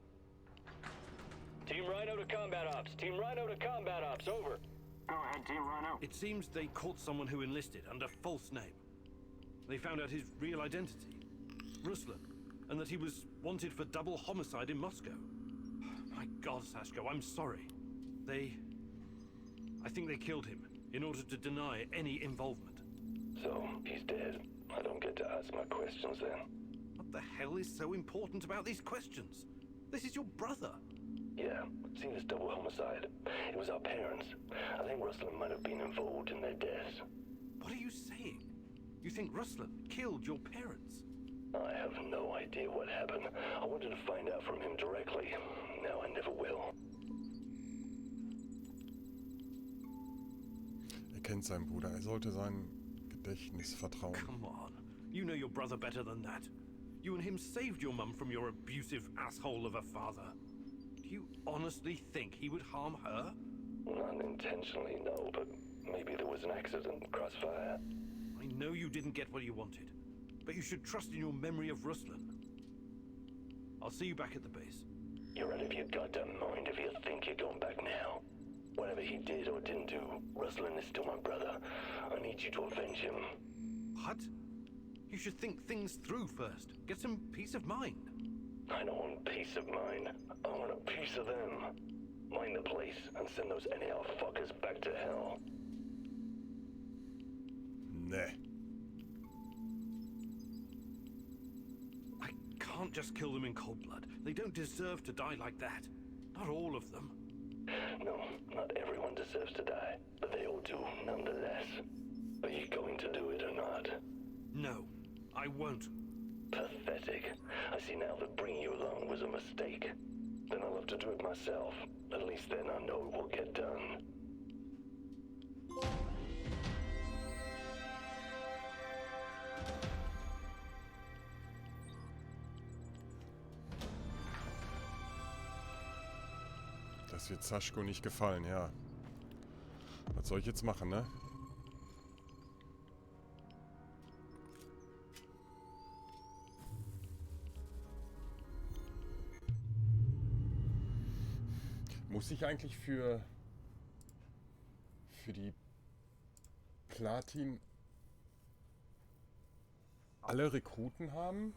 [SPEAKER 4] Team Rhino to combat ops. Team Rhino to combat ops. Over.
[SPEAKER 8] Go ahead, Team Rhino.
[SPEAKER 3] It seems they caught someone who enlisted under false name. They found out his real identity, Ruslan, and that he was wanted for double homicide in Moscow. My God, Sashko, I'm sorry. I think they killed him in order to deny any involvement.
[SPEAKER 4] So, he's dead. I don't get to ask my questions then.
[SPEAKER 3] What the hell is so important about these questions? This is your brother.
[SPEAKER 4] Yeah, seen as double homicide. It was our parents. I think Ruslan might have been involved in their deaths.
[SPEAKER 3] What are you saying? You think Ruslan killed your parents?
[SPEAKER 4] I have no idea what happened. I wanted to find out from him directly. Now I never will.
[SPEAKER 1] Er kennt seinen Bruder. Er sollte sein Gedächtnis vertrauen.
[SPEAKER 3] Come on. You know your brother better than that. You and him saved your mum from your abusive asshole of a father. Do you honestly think he would harm her?
[SPEAKER 4] Not intentionally, no, but maybe there was an accident, crossfire.
[SPEAKER 3] I know you didn't get what you wanted, but you should trust in your memory of Ruslan. I'll see you back at the base.
[SPEAKER 4] You're out of your goddamn mind if you think you're going back now. Whatever he did or didn't do, Ruslan is still my brother. I need you to avenge him.
[SPEAKER 3] What? You should think things through first. Get some peace of mind.
[SPEAKER 4] I don't want peace of mind. I want a piece of them. Mine the place and send those NAR fuckers back to hell.
[SPEAKER 1] Nee.
[SPEAKER 3] I can't just kill them in cold blood. They don't deserve to die like that. Not all of them.
[SPEAKER 4] No, not everyone deserves to die, but they all do nonetheless. Are you going to do it or not?
[SPEAKER 3] No, I won't.
[SPEAKER 4] Pathetic. I see now that bringing you along was a mistake. Then I'll have to do it myself. At least then I know it will get done.
[SPEAKER 1] Das wird Saschko nicht gefallen, ja. Was soll ich jetzt machen, ne? Muss ich eigentlich für die Platin alle Rekruten haben?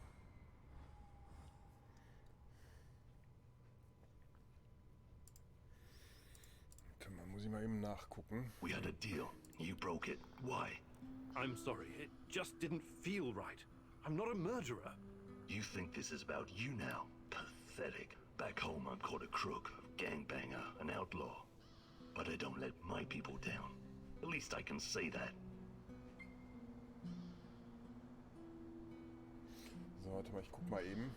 [SPEAKER 1] Muss ich mal eben nachgucken.
[SPEAKER 4] We had a deal. You broke it. Why?
[SPEAKER 3] I'm sorry, it just didn't feel right. I'm not a murderer.
[SPEAKER 4] You think this is about you now? Pathetic. Back home I'm called a crook, a gangbanger, an outlaw. But I don't let my people down. At least I can say that.
[SPEAKER 1] So, warte mal, ich guck mal eben.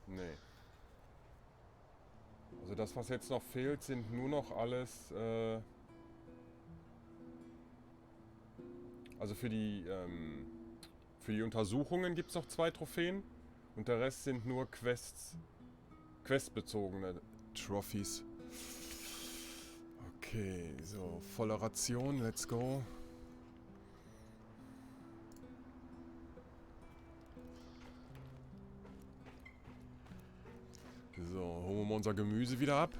[SPEAKER 1] Nee. Also das, was jetzt noch fehlt, sind nur noch alles... also für die Untersuchungen gibt es noch 2 Trophäen. Und der Rest sind nur questbezogene Trophies. Okay, so, volle Ration, let's go. So, holen wir mal unser Gemüse wieder ab.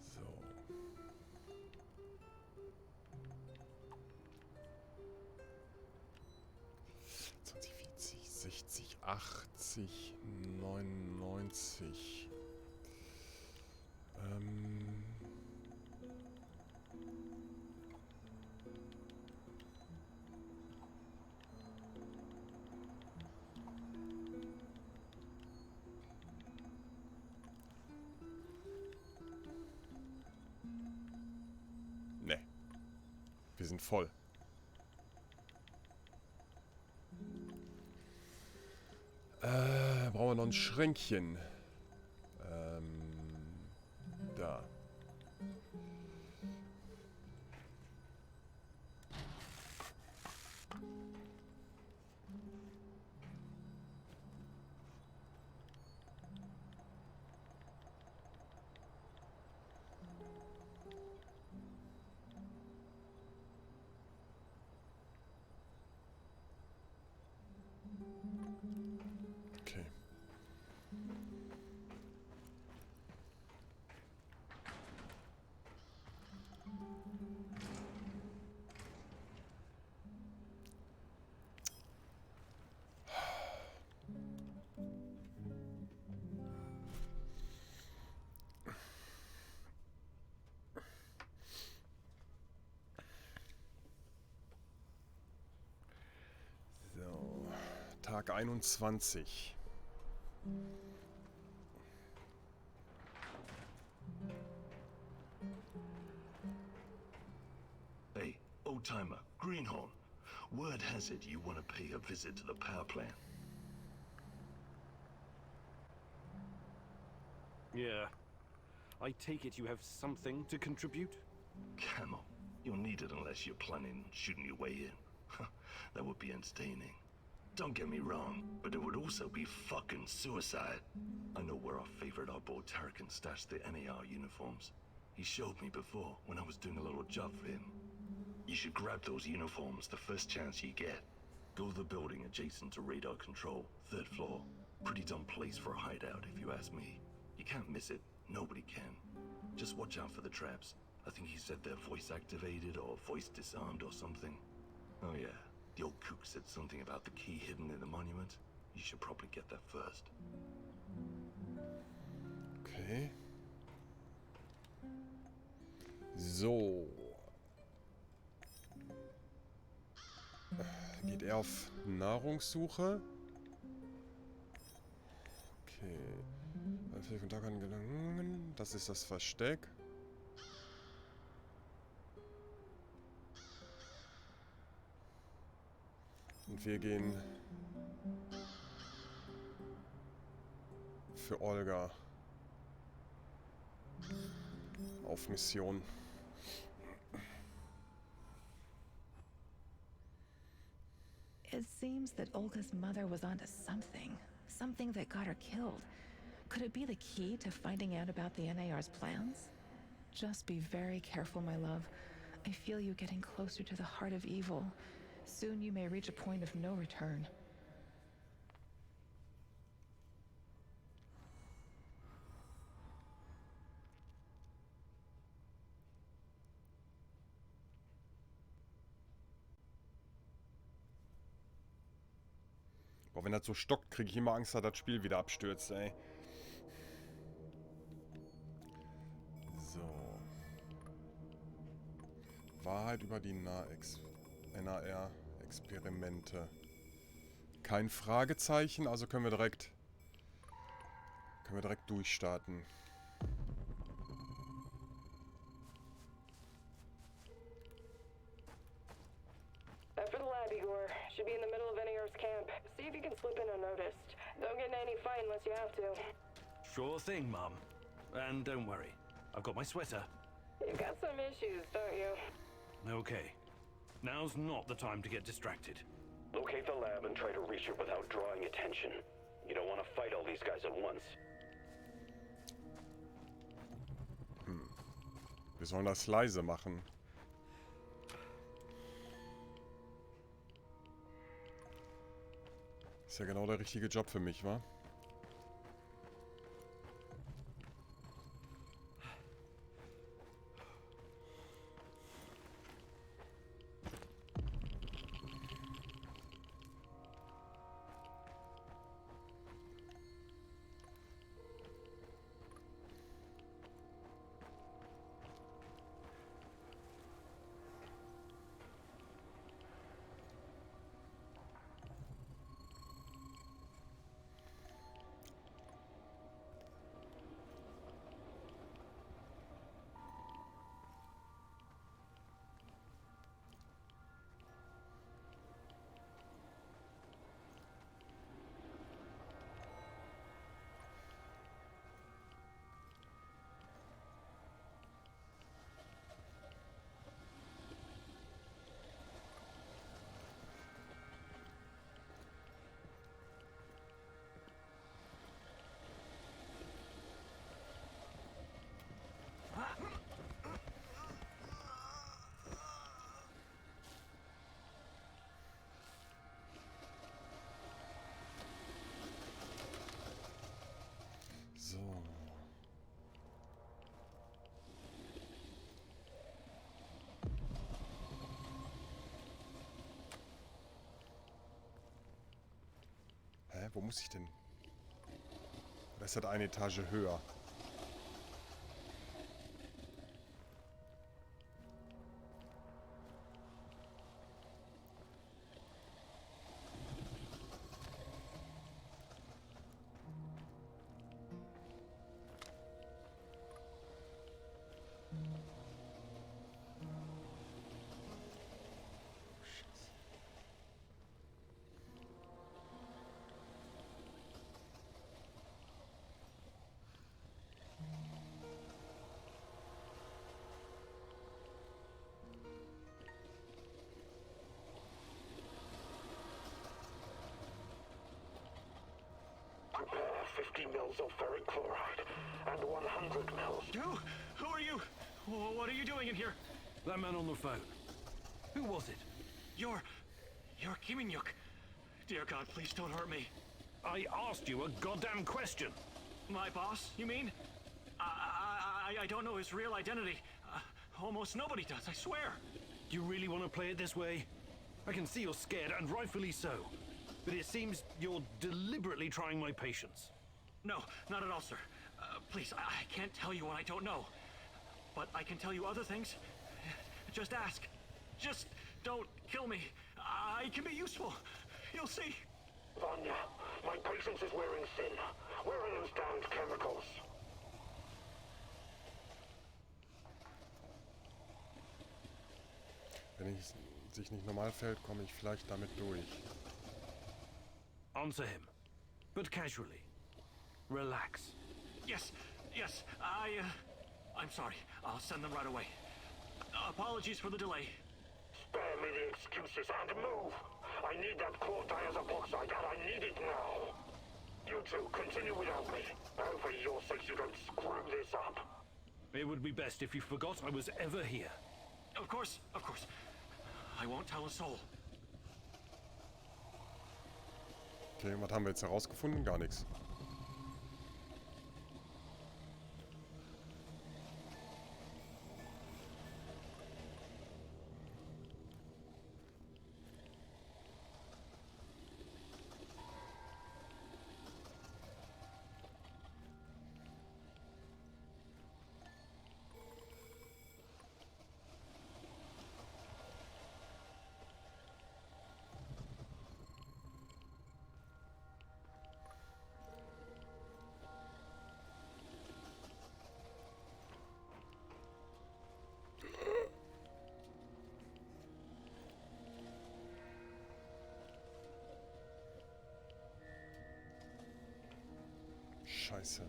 [SPEAKER 1] So. 60, 80, 99. Ne. Wir sind voll. Brauchen wir noch ein Schränkchen. Da. Okay. So, Tag 21.
[SPEAKER 4] Hey, old-timer, Greenhorn. Word has it you want to pay a visit to the power plant.
[SPEAKER 3] Yeah. I take it you have something to contribute?
[SPEAKER 4] Camel, you'll need it unless you're planning on shooting your way in. That would be entertaining. Don't get me wrong, but it would also be fucking suicide. I know where our favorite oddball Tarrakin stashed the NAR uniforms. He showed me before when I was doing a little job for him. You should grab those uniforms the first chance you get. Go to the building adjacent to radar control, 3rd floor. Pretty dumb place for a hideout, if you ask me. You can't miss it. Nobody can. Just watch out for the traps. I think he said they're voice activated or voice disarmed or something. Oh yeah, the old kook said something about the key hidden in the monument. You should probably get that first.
[SPEAKER 1] Okay. So. Geht er auf Nahrungssuche? Okay. Viele Kontakte angelangen. Das ist das Versteck. Und wir gehen für Olga auf Mission.
[SPEAKER 2] It seems that Olga's mother was onto something. Something that got her killed. Could it be the key to finding out about the NAR's plans? Just be very careful, my love. I feel you getting closer to the heart of evil. Soon you may reach a point of no return.
[SPEAKER 1] Boah, wenn das so stockt, kriege ich immer Angst, dass das Spiel wieder abstürzt, ey. So. Wahrheit über die NAR-Experimente. Kein Fragezeichen, also können wir direkt durchstarten.
[SPEAKER 7] After the lab, Igor. Should be in the middle of NAR's camp. See if you can slip in unnoticed. Don't get in any fight unless you have to.
[SPEAKER 3] Sure thing, Mum. And don't worry, I've got my sweater.
[SPEAKER 7] You've got some issues, don't you?
[SPEAKER 3] Okay. Now's not the time to get distracted.
[SPEAKER 4] Locate the lab and try to reach it without drawing attention. You don't want to fight all these guys at once.
[SPEAKER 1] Wir sollen das leise machen. Ist ja genau der richtige Job für mich, wa? So. Hä, wo muss ich denn? Oder ist das eine Etage höher?
[SPEAKER 8] mils of ferric chloride and 100 mils.
[SPEAKER 12] Who are you? What are you doing in here?
[SPEAKER 3] That man on the phone. Who was it?
[SPEAKER 12] You're Kiminyuk. Dear God, please don't hurt me.
[SPEAKER 3] I asked you a goddamn question.
[SPEAKER 12] My boss, you mean? I don't know his real identity. Almost nobody does, I swear.
[SPEAKER 3] Do you really want to play it this way? I can see you're scared, and rightfully so. But it seems you're deliberately trying my patience.
[SPEAKER 12] No, not at all, sir. Please, I can't tell you what I don't know. But I can tell you other things. Just ask. Just don't kill me. I can be useful. You'll see.
[SPEAKER 8] Vanya, my patience is wearing thin. Where are those damned chemicals?
[SPEAKER 1] Wenn ich sich nicht normal verhält, komme ich vielleicht damit durch.
[SPEAKER 3] Answer him, but casually. Relax.
[SPEAKER 12] Yes. I'm sorry. I'll send them right away. Apologies for the delay.
[SPEAKER 8] Spare me the excuses and move. I need that core diazopoxide and I need it now. You two, continue without me. And for your sakes, you don't screw this up.
[SPEAKER 3] It would be best if you forgot I was ever here.
[SPEAKER 12] Of course. I won't tell a soul.
[SPEAKER 1] Okay, was haben wir jetzt herausgefunden? Gar nichts. Scheiße.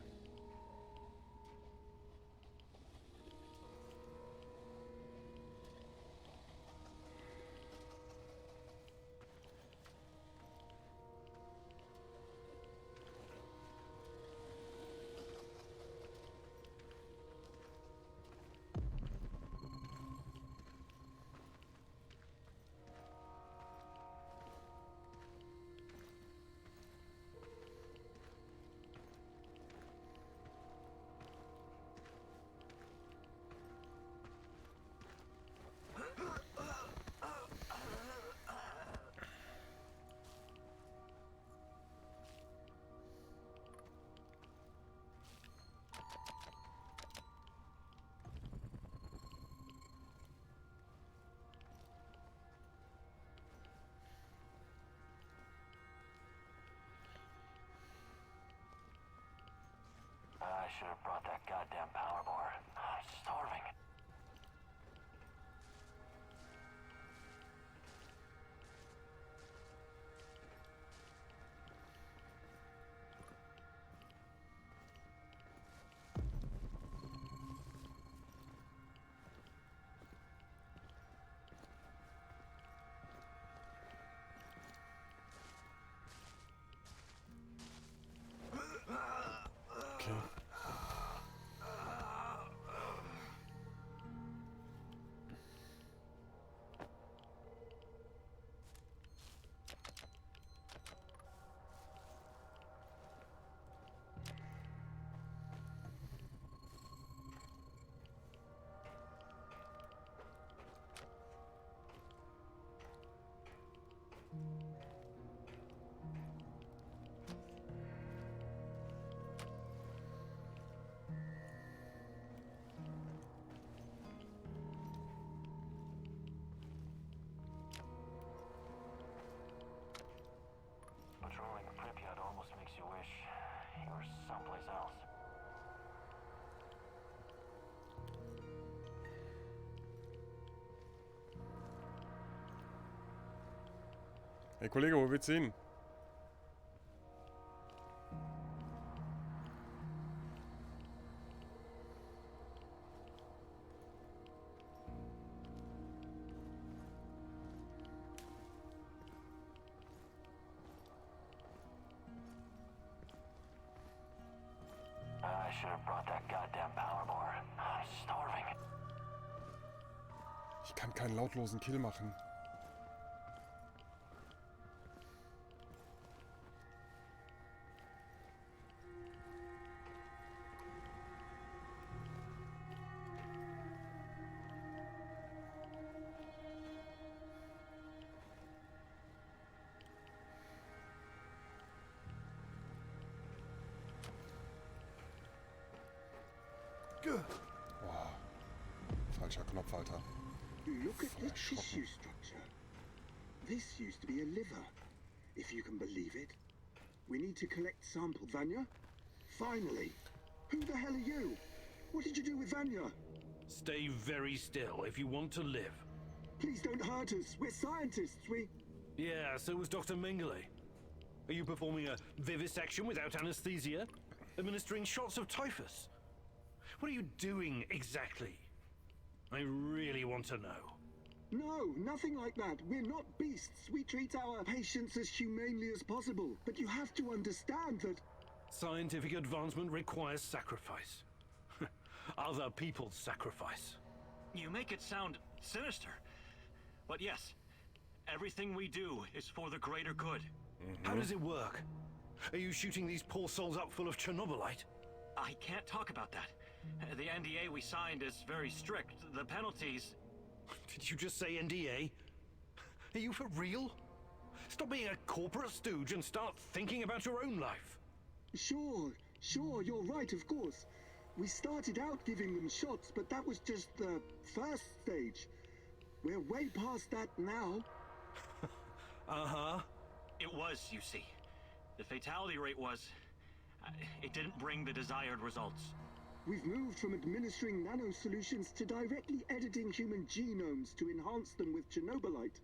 [SPEAKER 11] I should have brought that goddamn power bar. I'm starving.
[SPEAKER 1] Okay.
[SPEAKER 11] Patrolling Pripyat almost makes you wish you were someplace else.
[SPEAKER 1] Hey Kollege, wo willst du hin?
[SPEAKER 11] brought that goddamn power bar. I'm starving.
[SPEAKER 1] Ich kann keinen lautlosen Kill machen. Wow. Falscher Knopf, Alter.
[SPEAKER 8] Look at the tissue structure. This used to be a liver, if you can believe it. We need to collect sample. Vanya? Finally! Who the hell are you? What did you do with Vanya?
[SPEAKER 3] Stay very still if you want to live.
[SPEAKER 8] Please don't hurt us. We're scientists.
[SPEAKER 3] Yeah, so was Dr. Mengele. Are you performing a vivisection without anesthesia? Administering shots of typhus? What are you doing exactly? I really want to know.
[SPEAKER 8] No, nothing like that. We're not beasts. We treat our patients as humanely as possible. But you have to understand that...
[SPEAKER 3] Scientific advancement requires sacrifice. Other people's sacrifice.
[SPEAKER 12] You make it sound sinister. But yes, everything we do is for the greater good.
[SPEAKER 3] How does it work? Are you shooting these poor souls up full of ChernobyLite?
[SPEAKER 12] I can't talk about that. The NDA we signed is very strict. The penalties...
[SPEAKER 3] Did you just say NDA? Are you for real? Stop being a corporate stooge and start thinking about your own life.
[SPEAKER 8] Sure, you're right, of course. We started out giving them shots, but that was just the first stage. We're way past that now.
[SPEAKER 3] Uh-huh.
[SPEAKER 12] It was, you see. The fatality rate was... it didn't bring the desired results.
[SPEAKER 8] We've moved from administering nano-solutions to directly editing human genomes to enhance them with ChernobyLite.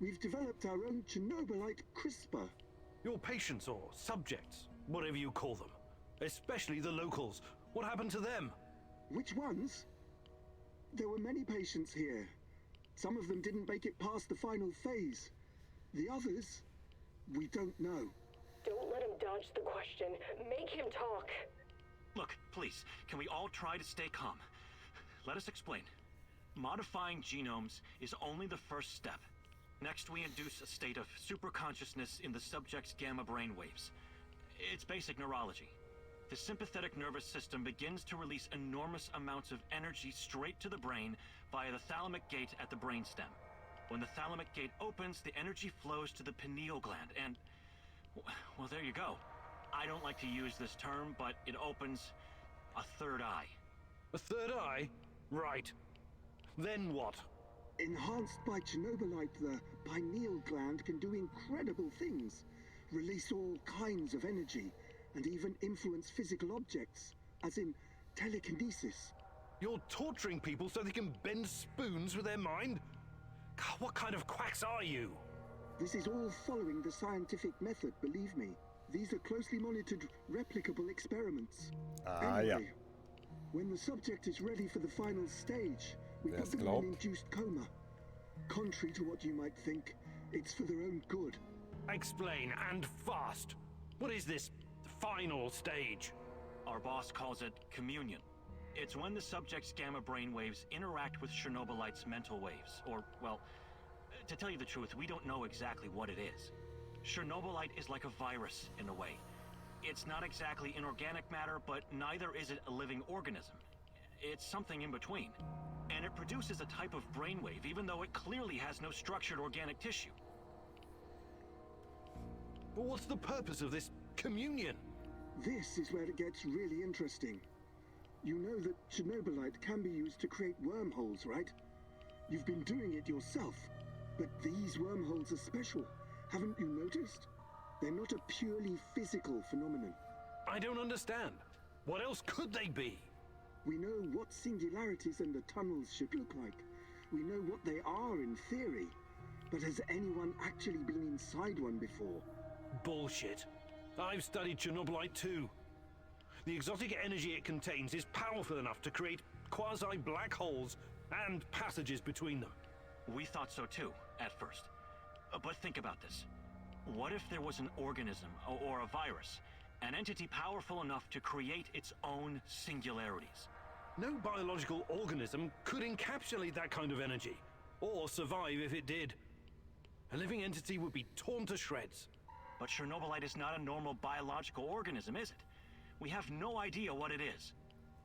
[SPEAKER 8] We've developed our own ChernobyLite CRISPR.
[SPEAKER 3] Your patients or subjects, whatever you call them. Especially the locals. What happened to them?
[SPEAKER 8] Which ones? There were many patients here. Some of them didn't make it past the final phase. The others, we don't know.
[SPEAKER 7] Don't let him dodge the question. Make him talk.
[SPEAKER 12] Look, please, can we all try to stay calm? Let us explain. Modifying genomes is only the first step. Next, we induce a state of superconsciousness in the subject's gamma brainwaves. It's basic neurology. The sympathetic nervous system begins to release enormous amounts of energy straight to the brain via the thalamic gate at the brainstem. When the thalamic gate opens, the energy flows to the pineal gland and... well, there you go. I don't like to use this term, but it opens a third eye.
[SPEAKER 3] A third eye? Right. Then what?
[SPEAKER 8] Enhanced by ChernobyLite, the pineal gland can do incredible things. Release all kinds of energy, and even influence physical objects, as in telekinesis.
[SPEAKER 3] You're torturing people so they can bend spoons with their mind? God, what kind of quacks are you?
[SPEAKER 8] This is all following the scientific method, believe me. These are closely monitored, replicable experiments. Anyway, when the subject is ready for the final stage, we put them in an induced coma. Contrary to what you might think, it's for their own good.
[SPEAKER 3] Explain, and fast. What is this final stage?
[SPEAKER 12] Our boss calls it communion. It's when the subject's gamma brainwaves interact with ChernobyLite's mental waves, or, well, to tell you the truth, we don't know exactly what it is. ChernobyLite is like a virus, in a way. It's not exactly inorganic matter, but neither is it a living organism. It's something in between. And it produces a type of brainwave, even though it clearly has no structured organic tissue.
[SPEAKER 3] But what's the purpose of this communion?
[SPEAKER 8] This is where it gets really interesting. You know that ChernobyLite can be used to create wormholes, right? You've been doing it yourself. But these wormholes are special. Haven't you noticed? They're not a purely physical phenomenon.
[SPEAKER 3] I don't understand. What else could they be?
[SPEAKER 8] We know what singularities and the tunnels should look like. We know what they are in theory. But has anyone actually been inside one before?
[SPEAKER 3] Bullshit. I've studied ChernobyLite too. The exotic energy it contains is powerful enough to create quasi-black holes and passages between them.
[SPEAKER 12] We thought so too, at first. But think about this. What if there was an organism, or a virus, An entity powerful enough to create its own singularities.
[SPEAKER 3] No biological organism could encapsulate that kind of energy, or survive if it did. A living entity would be torn to shreds.
[SPEAKER 12] But ChernobyLite is not a normal biological organism, is it? We have no idea what it is.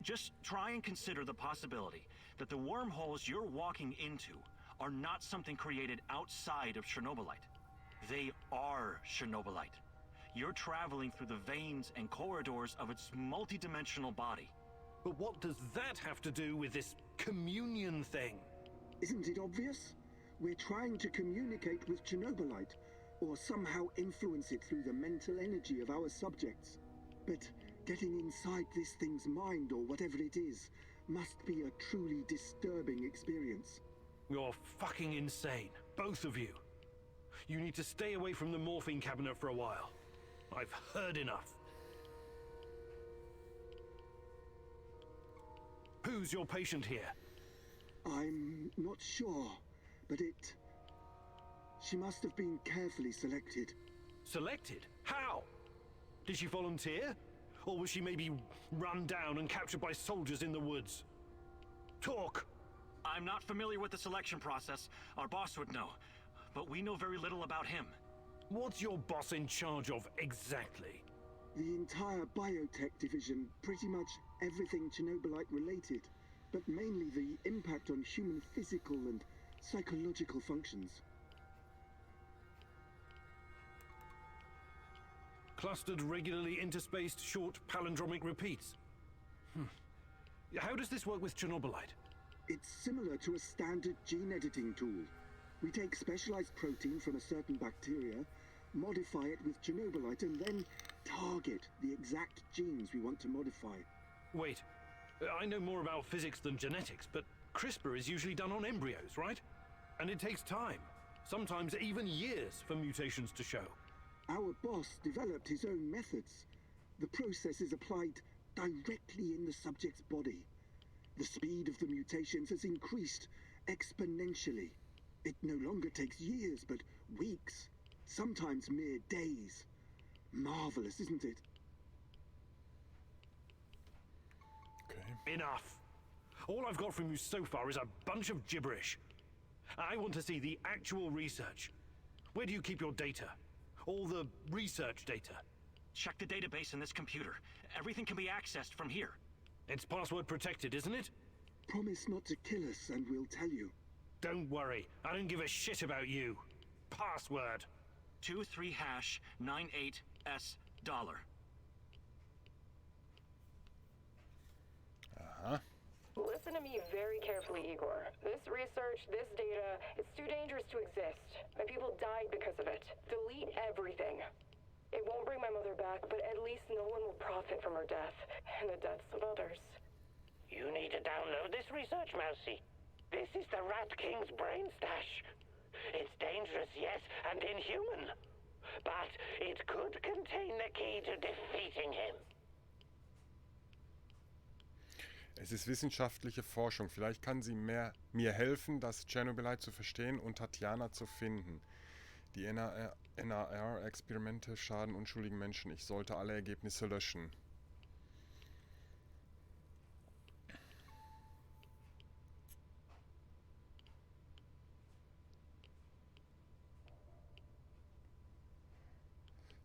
[SPEAKER 12] Just try and consider the possibility that the wormholes you're walking into are not something created outside of ChernobyLite. They are ChernobyLite. You're traveling through the veins and corridors of its multidimensional body.
[SPEAKER 3] But what does that have to do with this communion thing?
[SPEAKER 8] Isn't it obvious? We're trying to communicate with ChernobyLite, or somehow influence it through the mental energy of our subjects. But getting inside this thing's mind, or whatever it is, must be a truly disturbing experience.
[SPEAKER 3] You're fucking insane, both of you. You need to stay away from the morphine cabinet for a while. I've heard enough. Who's your patient here?
[SPEAKER 8] I'm not sure, but she must have been carefully selected.
[SPEAKER 3] Selected? How? Did she volunteer? Or was she maybe run down and captured by soldiers in the woods? Talk!
[SPEAKER 12] I'm not familiar with the selection process. Our boss would know. But we know very little about him.
[SPEAKER 3] What's your boss in charge of exactly?
[SPEAKER 8] The entire biotech division, pretty much everything ChernobyLite related, but mainly the impact on human physical and psychological functions.
[SPEAKER 3] Clustered, regularly interspaced, short palindromic repeats. How does this work with ChernobyLite?
[SPEAKER 8] It's similar to a standard gene editing tool. We take specialized protein from a certain bacteria, modify it with ChernobyLite, and then target the exact genes we want to modify.
[SPEAKER 3] Wait, I know more about physics than genetics, but CRISPR is usually done on embryos, right? And it takes time, sometimes even years, for mutations to show.
[SPEAKER 8] Our boss developed his own methods. The process is applied directly in the subject's body. The speed of the mutations has increased exponentially. It no longer takes years, but weeks, sometimes mere days. Marvelous, isn't it?
[SPEAKER 3] Okay. Enough. All I've got from you so far is a bunch of gibberish. I want to see the actual research. Where do you keep your data? All the research data?
[SPEAKER 12] Check the database in this computer. Everything can be accessed from here.
[SPEAKER 3] It's password protected, isn't it?
[SPEAKER 8] Promise not to kill us and we'll tell you.
[SPEAKER 3] Don't worry, I don't give a shit about you. Password.
[SPEAKER 12] 23#98S$.
[SPEAKER 7] Listen to me very carefully, Igor. This research, this data, it's too dangerous to exist. My people died because of it. Delete everything. It won't bring my mother back, but at least no one will profit from her death, and the deaths of others.
[SPEAKER 13] You need to download this research, Mousy. This is the Rat King's brain stash. It's dangerous, yes, and inhuman. But it could contain the key to defeating him.
[SPEAKER 1] Es ist wissenschaftliche Forschung. Vielleicht kann sie mir helfen, das ChernobyLite zu verstehen und Tatjana zu finden. Die NAR-Experimente schaden unschuldigen Menschen. Ich sollte alle Ergebnisse löschen.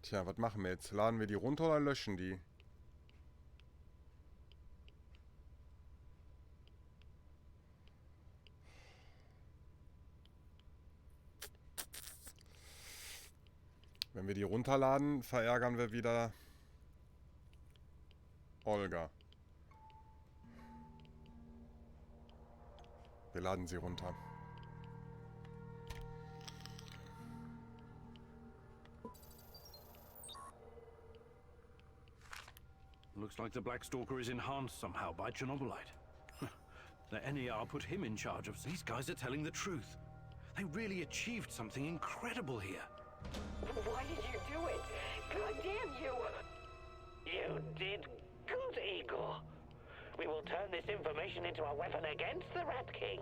[SPEAKER 1] Tja, was machen wir jetzt? Laden wir die runter oder löschen die? Wenn wir die runterladen, verärgern wir wieder Olga. Wir laden sie runter.
[SPEAKER 3] Looks like the Black Stalker is enhanced somehow by ChernobyLite. The NAR put him in charge of... These guys are telling the truth. They really achieved something incredible here.
[SPEAKER 7] Why did you do it? God damn you!
[SPEAKER 13] You did good, Igor. We will turn this information into a weapon against the Rat King.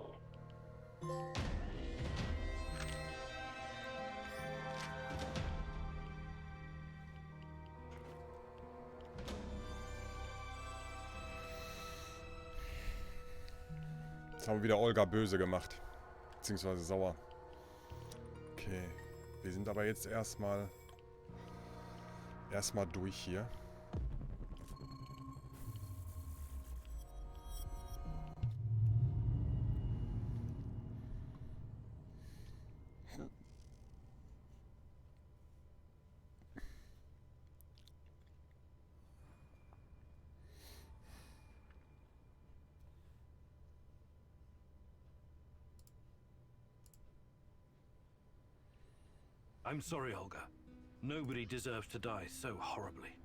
[SPEAKER 1] Jetzt haben wir wieder Olga böse gemacht. Beziehungsweise sauer. Okay. Wir sind aber jetzt erstmal durch hier.
[SPEAKER 3] I'm sorry, Olga. Nobody deserves to die so horribly.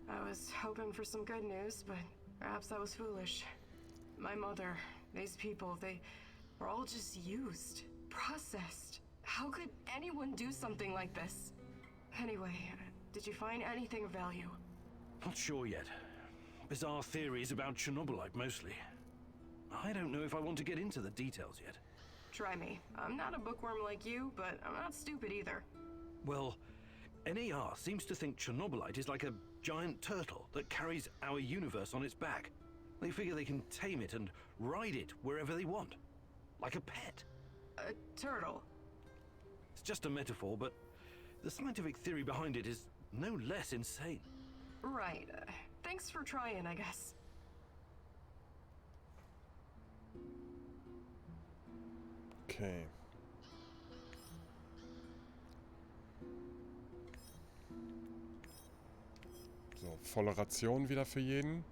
[SPEAKER 9] I was hoping for some good news, but perhaps I was foolish. My mother, these people, they were all just used, processed. How could anyone do something like this? Anyway, did you find anything of value?
[SPEAKER 3] Not sure yet. Bizarre theories about ChernobyLite, mostly. I don't know if I want to get into the details yet.
[SPEAKER 9] Try me. I'm not a bookworm like you, but I'm not stupid either.
[SPEAKER 3] Well, NAR seems to think ChernobyLite is like a giant turtle that carries our universe on its back. They figure they can tame it and ride it wherever they want. Like a pet.
[SPEAKER 9] A turtle?
[SPEAKER 3] It's just a metaphor, but the scientific theory behind it is no less insane.
[SPEAKER 9] Right. Thanks for trying, I guess.
[SPEAKER 1] Okay. So, volle Ration wieder für jeden.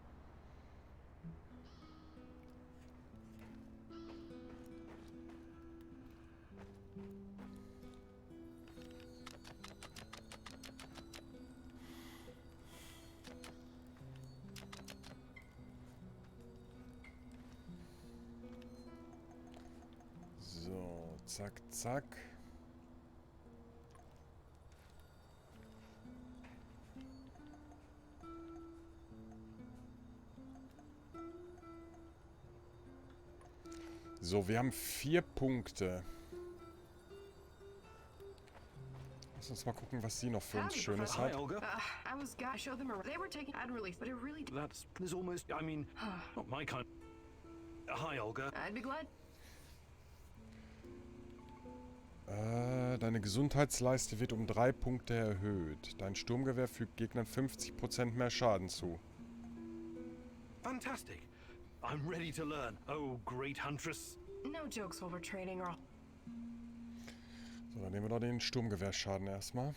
[SPEAKER 1] So, zack, zack. So, wir haben 4 Punkte. Lass uns mal gucken, was sie noch für uns Schönes hat.
[SPEAKER 3] Hi, Olga.
[SPEAKER 9] I was gonna show them around. They were taking ad relief, but it really...
[SPEAKER 3] That's almost, I mean, not my kind. Hi, Olga.
[SPEAKER 9] I'd be glad.
[SPEAKER 1] Deine Gesundheitsleiste wird um 3 Punkte erhöht. Dein Sturmgewehr fügt Gegnern 50% mehr Schaden zu.
[SPEAKER 3] Fantastic. I'm ready to learn. Oh, great huntress.
[SPEAKER 9] No jokes while we're trading, Earl.
[SPEAKER 1] So, dann nehmen wir doch den Sturmgewehrschaden erstmal.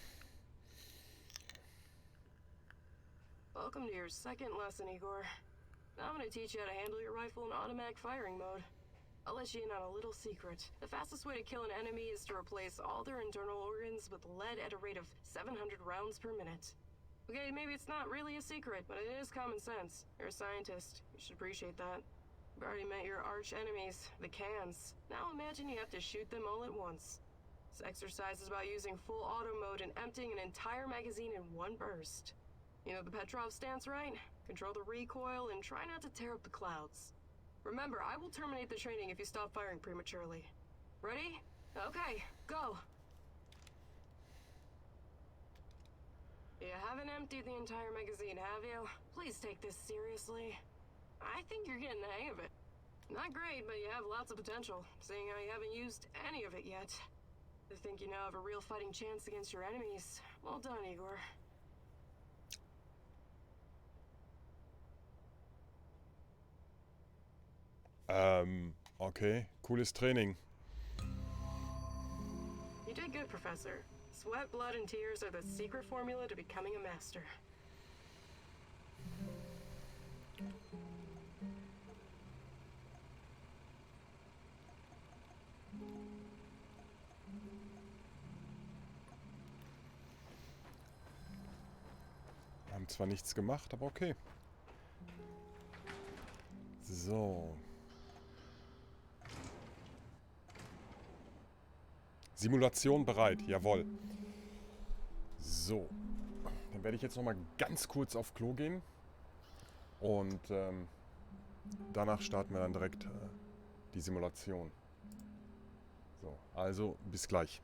[SPEAKER 9] Welcome to your second lesson, Igor. Now I'm gonna teach you how to handle your rifle in automatic firing mode. I'll let you in on a little secret. The fastest way to kill an enemy is to replace all their internal organs with lead at a rate of 700 rounds per minute. Okay, maybe it's not really a secret, but it is common sense. You're a scientist. You should appreciate that. You've already met your arch enemies, the cans. Now imagine you have to shoot them all at once. This exercise is about using full auto mode and emptying an entire magazine in one burst. You know the Petrov stance, right? Control the recoil and try not to tear up the clouds. Remember, I will terminate the training if you stop firing prematurely. Ready? Okay, go! You haven't emptied the entire magazine, have you? Please take this seriously. I think you're getting the hang of it. Not great, but you have lots of potential, seeing how you haven't used any of it yet. I think you now have a real fighting chance against your enemies. Well done, Igor.
[SPEAKER 1] Okay. Cooles Training.
[SPEAKER 9] You did good, Professor. Sweat, blood, and tears are the secret formula to becoming a master.
[SPEAKER 1] Wir haben zwar nichts gemacht, aber okay. So. Simulation bereit, jawohl. So. Dann werde ich jetzt nochmal ganz kurz auf Klo gehen. Und danach starten wir dann direkt die Simulation. So, also bis gleich.